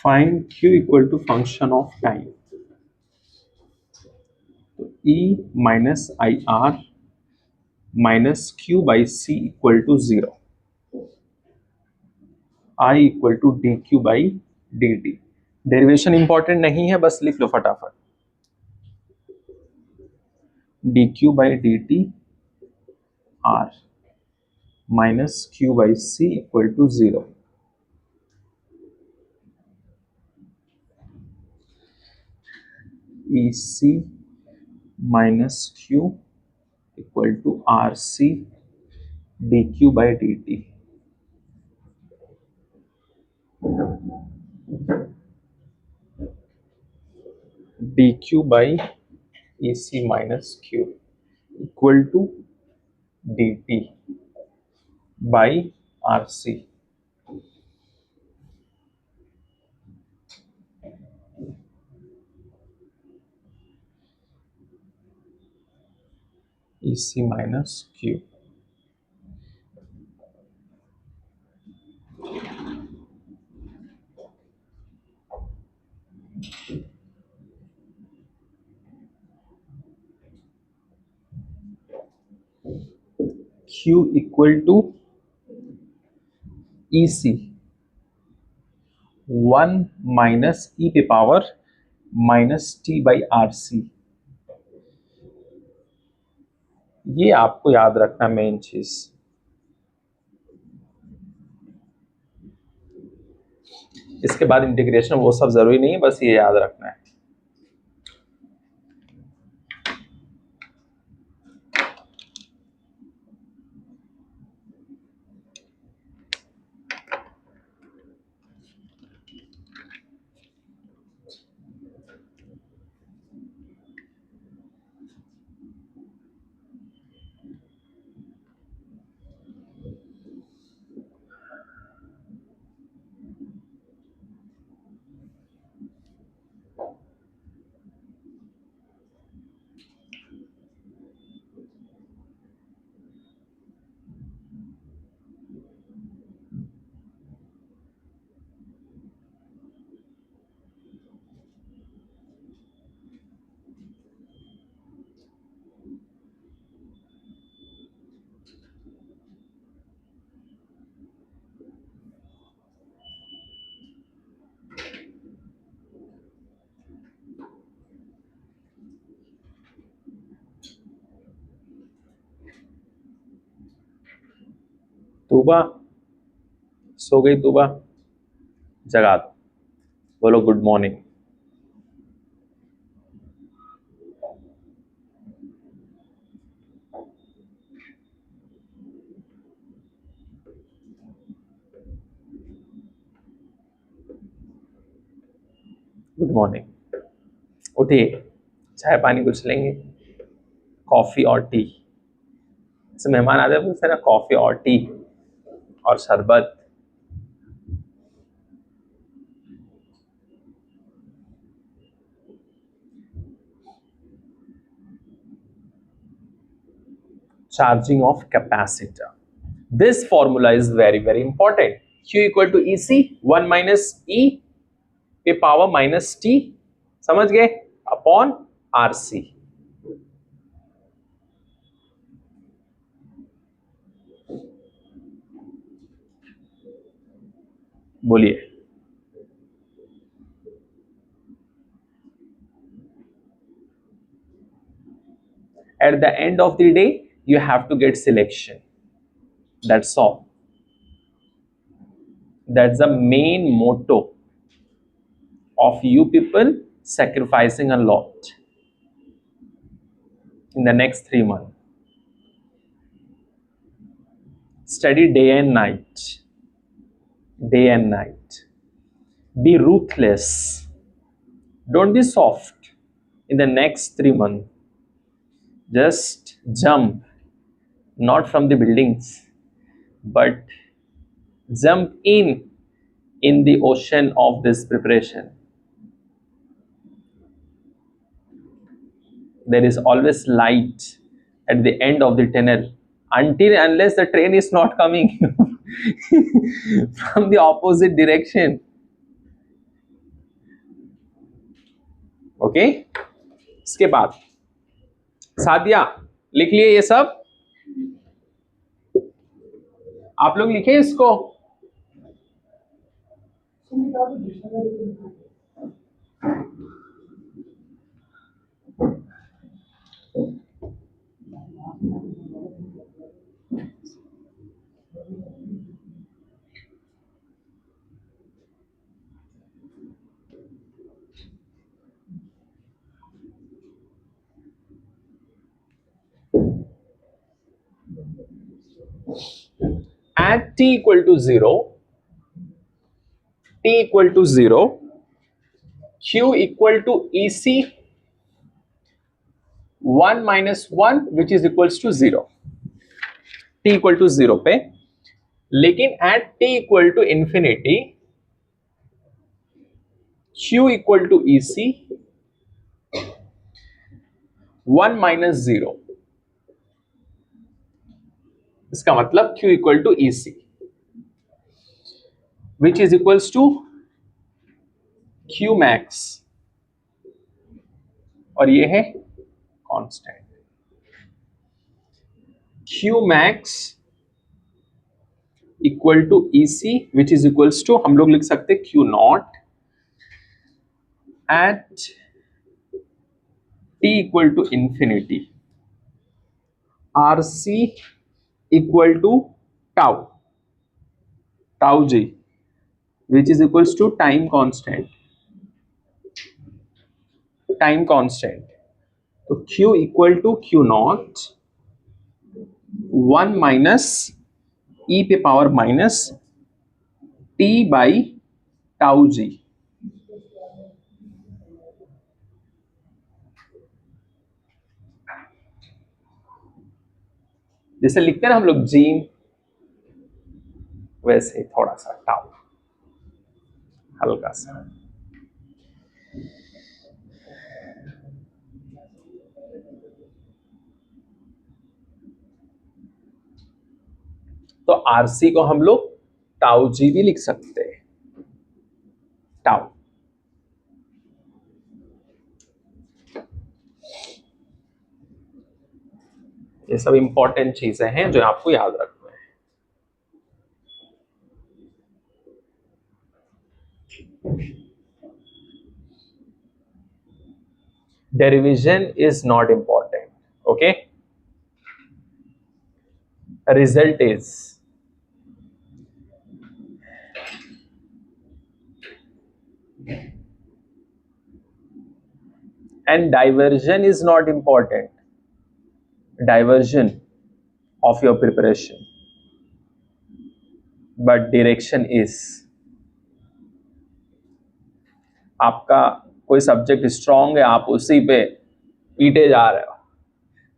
Find q equal to function of time. तो e minus I R minus Q by C equal to 0, I equal to D Q by D T. Derivation important नहीं है, बस लिख लो फटाफट। D Q by D T R minus Q by C equal to 0। E C minus Q equal to R C D Q by D T. D Q by E C minus Q equal to D T by R C. E C minus Q. Q equal to E C 1 minus E पे power minus T by R C. ये आपको याद रखना main चीज। इसके बाद integration वो सब जरूरी नहीं है, बस ये याद रखना है। तूबा सो गई? तूबा जगा दो, बोलो गुड मॉर्निंग। मॉर्निंग, उठिए, चाय पानी कुछ लेंगे, कॉफी और टी। ऐसे मेहमान आते हैं पूछते हैं ना, कॉफी और टी और शरबत। Charging of capacitor. This formula is very, very important. Q equal to EC, 1 minus E पे पावर माइनस टी, समझ गए, अपॉन RC। बोलिए। At the end of the day, you have to get selection. That's all. That's the main motto of you people sacrificing a lot in the next 3 months. Study day and night. Day and night. Be ruthless. Don't be soft in the next 3 months. Just jump, not from the buildings, but jump in the ocean of this preparation. There is always light at the end of the tunnel, unless the train is not coming from the opposite direction. Okay? इसके बाद सादिया लिख लिए ये सब, आप लोग लिखे इसको। At t equal to 0, Q equal to EC 1 minus 1 which is equals to 0, t equal to 0 पे। लेकिन at t equal to infinity, Q equal to EC 1 minus 0, इसका मतलब Q equal to EC which is equals to Q max, और ये है constant Q max equal to EC which is equals to, हम लोग लिख सकते Q not at t equal to infinity, RC equal to tau G which is equals to time constant, तो Q equal to Q naught 1 minus E पे power minus T by tau जी। जैसे लिखते हैं ना हम लोग जी, वैसे थोड़ा सा टाउ, हल्का सा। तो आरसी को हम लोग टाउ जी भी लिख सकते हैं, टाउ। ये सब इंपॉर्टेंट चीजें हैं जो आपको याद रखना है। Derivation is not important, okay? Result is, and diversion is not important, diversion of your preparation, but direction is। आपका कोई सब्जेक्ट स्ट्रांग है, आप उसी पे पीटे जा रहे हो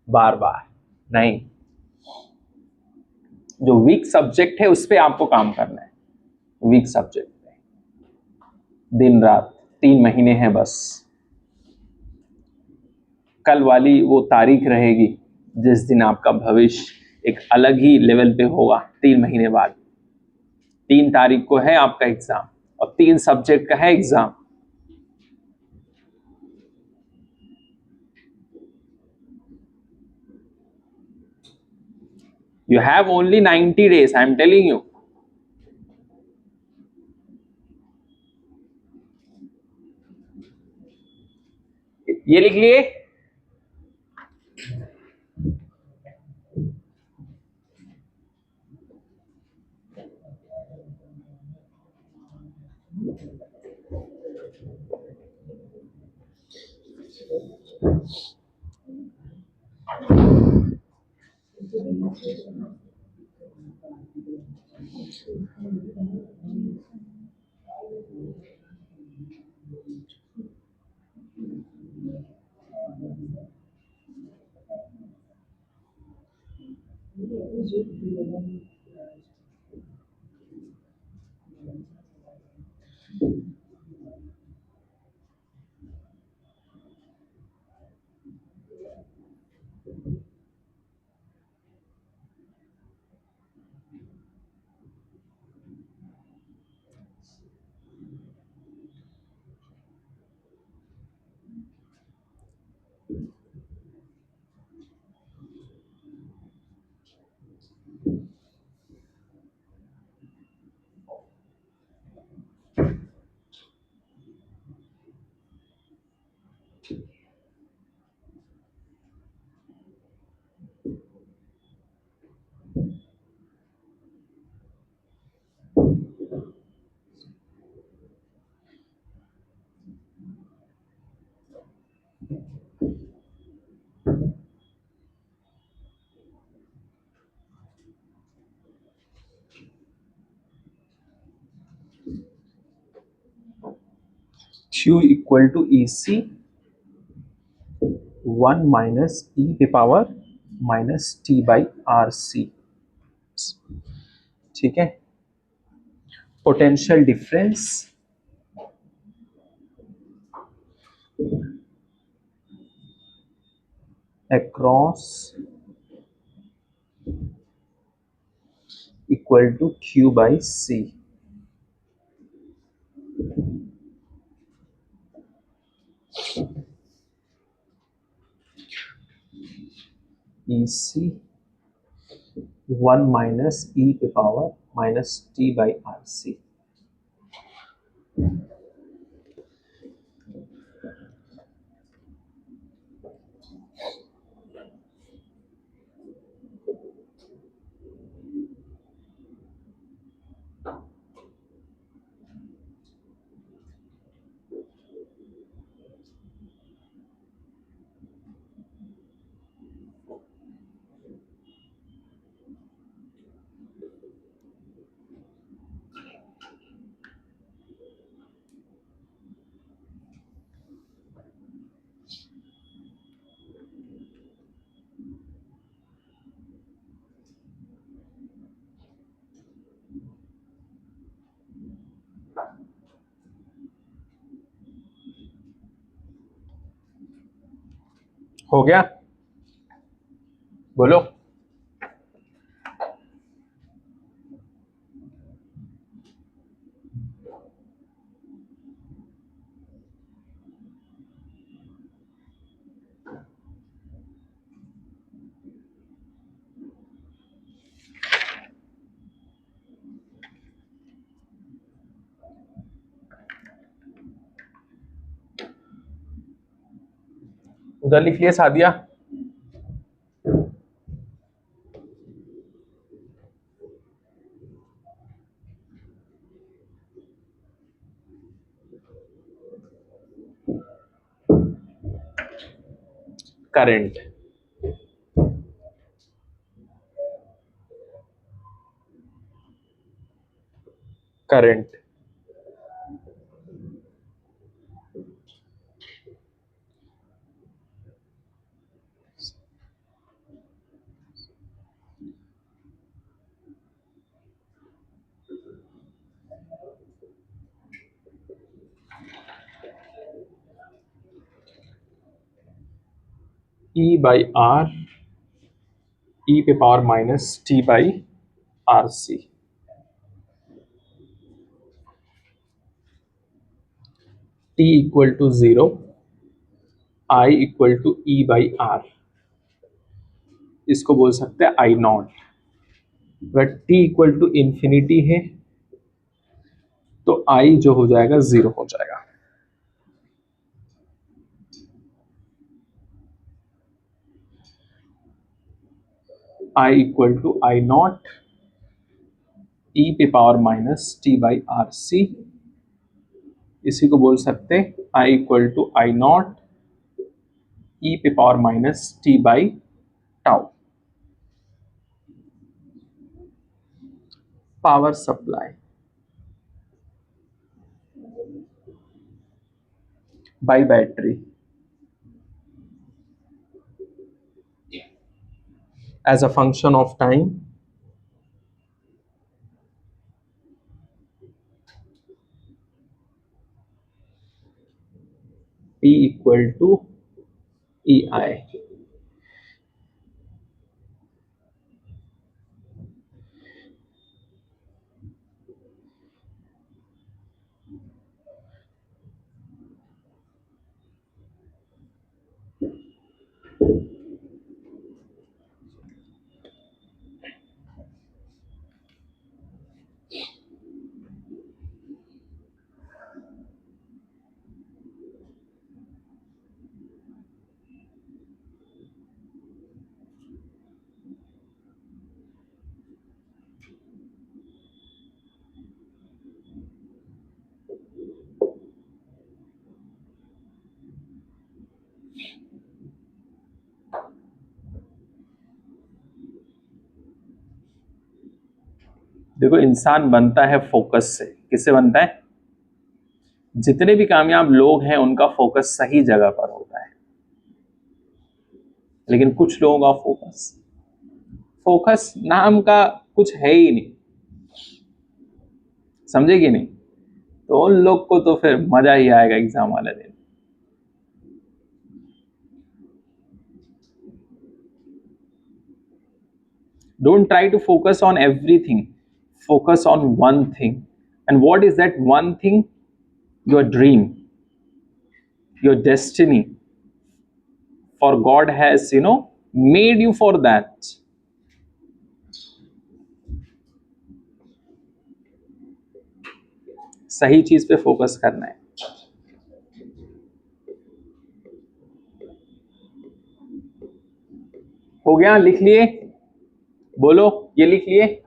बार बार, नहीं। जो वीक सब्जेक्ट है उस पे आपको काम करना है, वीक सब्जेक्ट पे, दिन रात 3 महीने हैं बस। कल वाली वो तारीख रहेगी जिस दिन आपका भविष्य एक अलग ही लेवल पे होगा। 3 महीने बाद 3 तारीख को है आपका एग्जाम, और 3 सब्जेक्ट का है exam. You have only 90 days, I am telling you. ये लिख लिए। Q equal to EC 1 minus E के power minus T by RC। ठीक है, potential difference across equal to Q by C। EC 1 minus E के power minus T by RC। हो गया, बोलो। उधर लिख लिए Sadia. Current, current E by R E पे power minus T by R C. T equal to 0, I equal to E by R, इसको बोल सकते हैं आई नॉट। अगर टी इक्वल टू इंफिनिटी है तो आई जो हो जाएगा 0 हो जाएगा। I equal to I naught E पे power minus T by R C, इसी को बोल सकते हैं I equal to I naught E पे power minus T by tau. Power supply by battery as a function of time P equal to E I. देखो, इंसान बनता है फोकस से। किससे बनता है? जितने भी कामयाब लोग हैं उनका फोकस सही जगह पर होता है, लेकिन कुछ लोगों का फोकस नाम का कुछ है ही नहीं, समझे कि नहीं? तो उन लोग को तो फिर मजा ही आएगा एग्जाम वाले दिन। Don't try to focus on everything. Focus on one thing. And what is that one thing? Your dream, your destiny. For God has, made you for that. सही चीज पे फोकस करना है। हो गया? लिख लिए? बोलो, ये लिख लिए?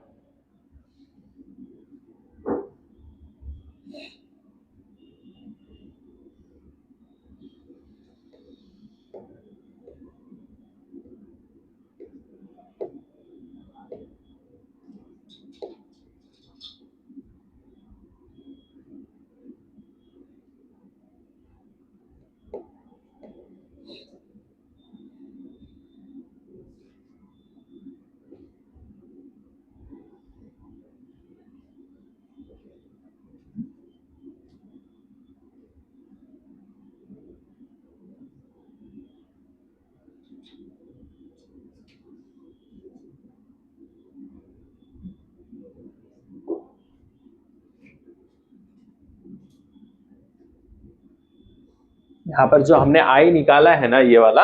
यहां पर जो हमने आई निकाला है ना, ये वाला,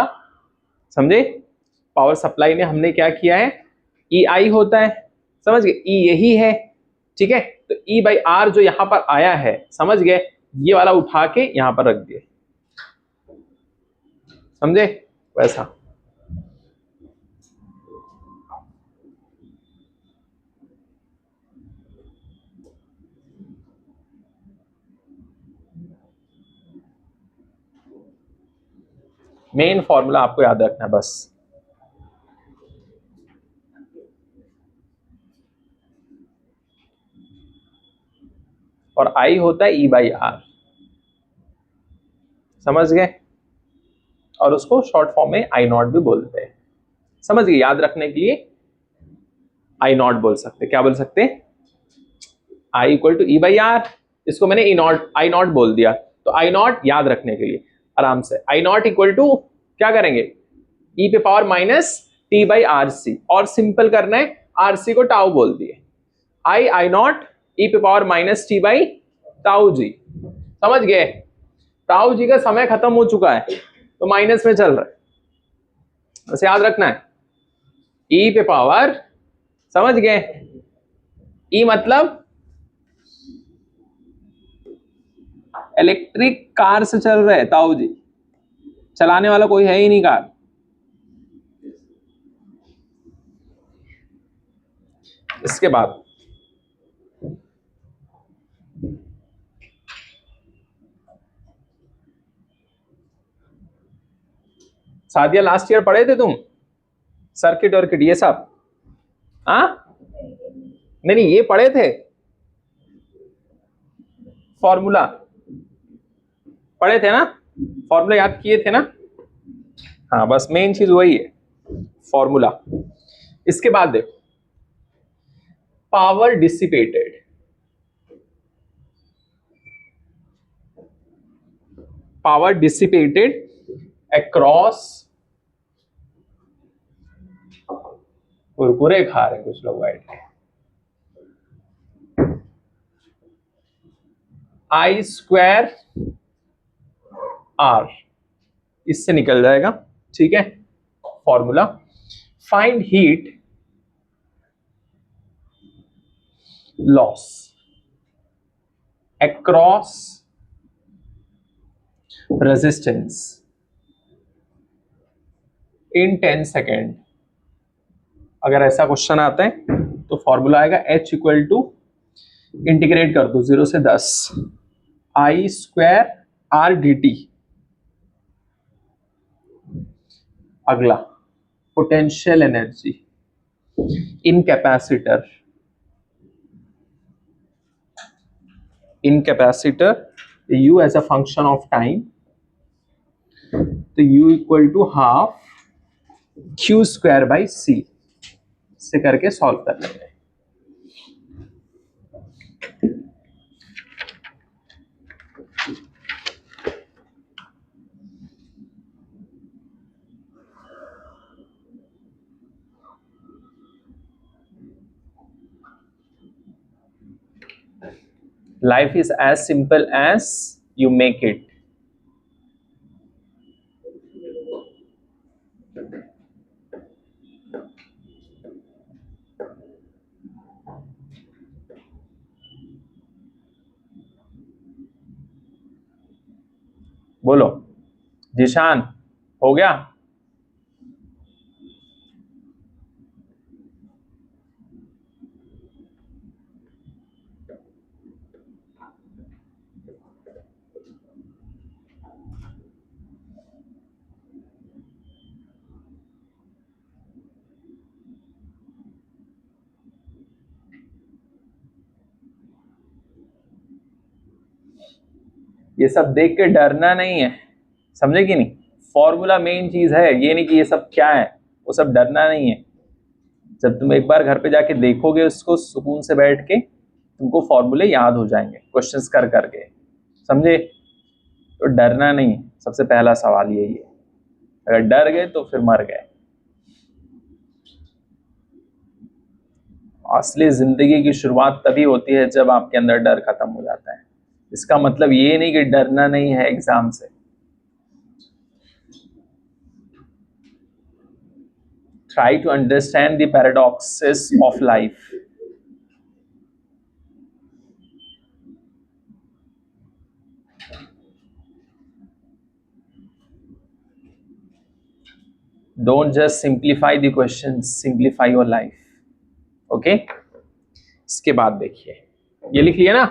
समझे? पावर सप्लाई में हमने क्या किया है? ई आई होता है, समझ गए? ई यही है, ठीक है? तो ई बाई आर जो यहां पर आया है, समझ गए? ये वाला उठा के यहां पर रख दिए, समझे? वैसा। मेन फॉर्मूला आपको याद रखना है बस। और आई होता है ई बाई आर, समझ गए? और उसको शॉर्ट फॉर्म में आई नॉट भी बोलते हैं, समझ गए? याद रखने के लिए आई नॉट बोल सकते, क्या बोल सकते? I equal to E by R. इसको मैंने ई नॉट आई नॉट बोल दिया, तो आई नॉट याद रखने के लिए आराम से आई नॉट इक्वल टू क्या करेंगे? ई पे power minus T by R C, और सिंपल करना है, आर सी को टाउ बोल दिए, आई नॉट ई पे power minus T by tau जी। समझ गए? टाउ जी का समय खत्म हो चुका है तो माइनस में चल रहा है, बस याद रखना है। ई पे पावर, समझ गए? ई मतलब इलेक्ट्रिक कार से चल रहे ताऊ जी, चलाने वाला कोई है ही नहीं कार। इसके बाद सादिया लास्ट ईयर पढ़े थे तुम सर्किट वर्किट ये सब? हाँ, नहीं ये पढ़े थे, फॉर्मूला पढ़े थे ना, फॉर्मूला याद किए थे ना? हाँ, बस मेन चीज वही है, फॉर्मूला। इसके बाद देखो, power dissipated, power dissipated across, Kurkure खा रहे कुछ लोग बैठ के, आई स्क्वायर आर, इससे निकल जाएगा, ठीक है? Formula, find heat loss across resistance in 10 second. अगर ऐसा क्वेश्चन आता है तो फॉर्मूला आएगा H इक्वल टू, इंटीग्रेट कर दो 0 से 10, I square R D T. अगला, potential energy in capacitor, in capacitor U as a function of time, तो U equal to half Q square by C से करके सॉल्व कर लेंगे। Life is as simple as you make it. बोलो जिशान, हो गया? ये सब देख के डरना नहीं है, समझे कि नहीं? फॉर्मूला मेन चीज है, ये नहीं कि ये सब क्या है, वो सब डरना नहीं है। जब तुम एक बार घर पे जाके देखोगे उसको सुकून से बैठ के, तुमको फॉर्मूले याद हो जाएंगे क्वेश्चंस कर करके, समझे? तो डरना नहीं, सबसे पहला सवाल यही है। अगर डर गए तो फिर मर गए। असली जिंदगी की शुरुआत तभी होती है जब आपके अंदर डर खत्म हो जाता है। इसका मतलब ये नहीं कि डरना नहीं है एग्जाम से। Try to understand the paradoxes of life. Don't just simplify the questions, simplify your life. Okay? इसके बाद देखिए, ये लिख लिया ना?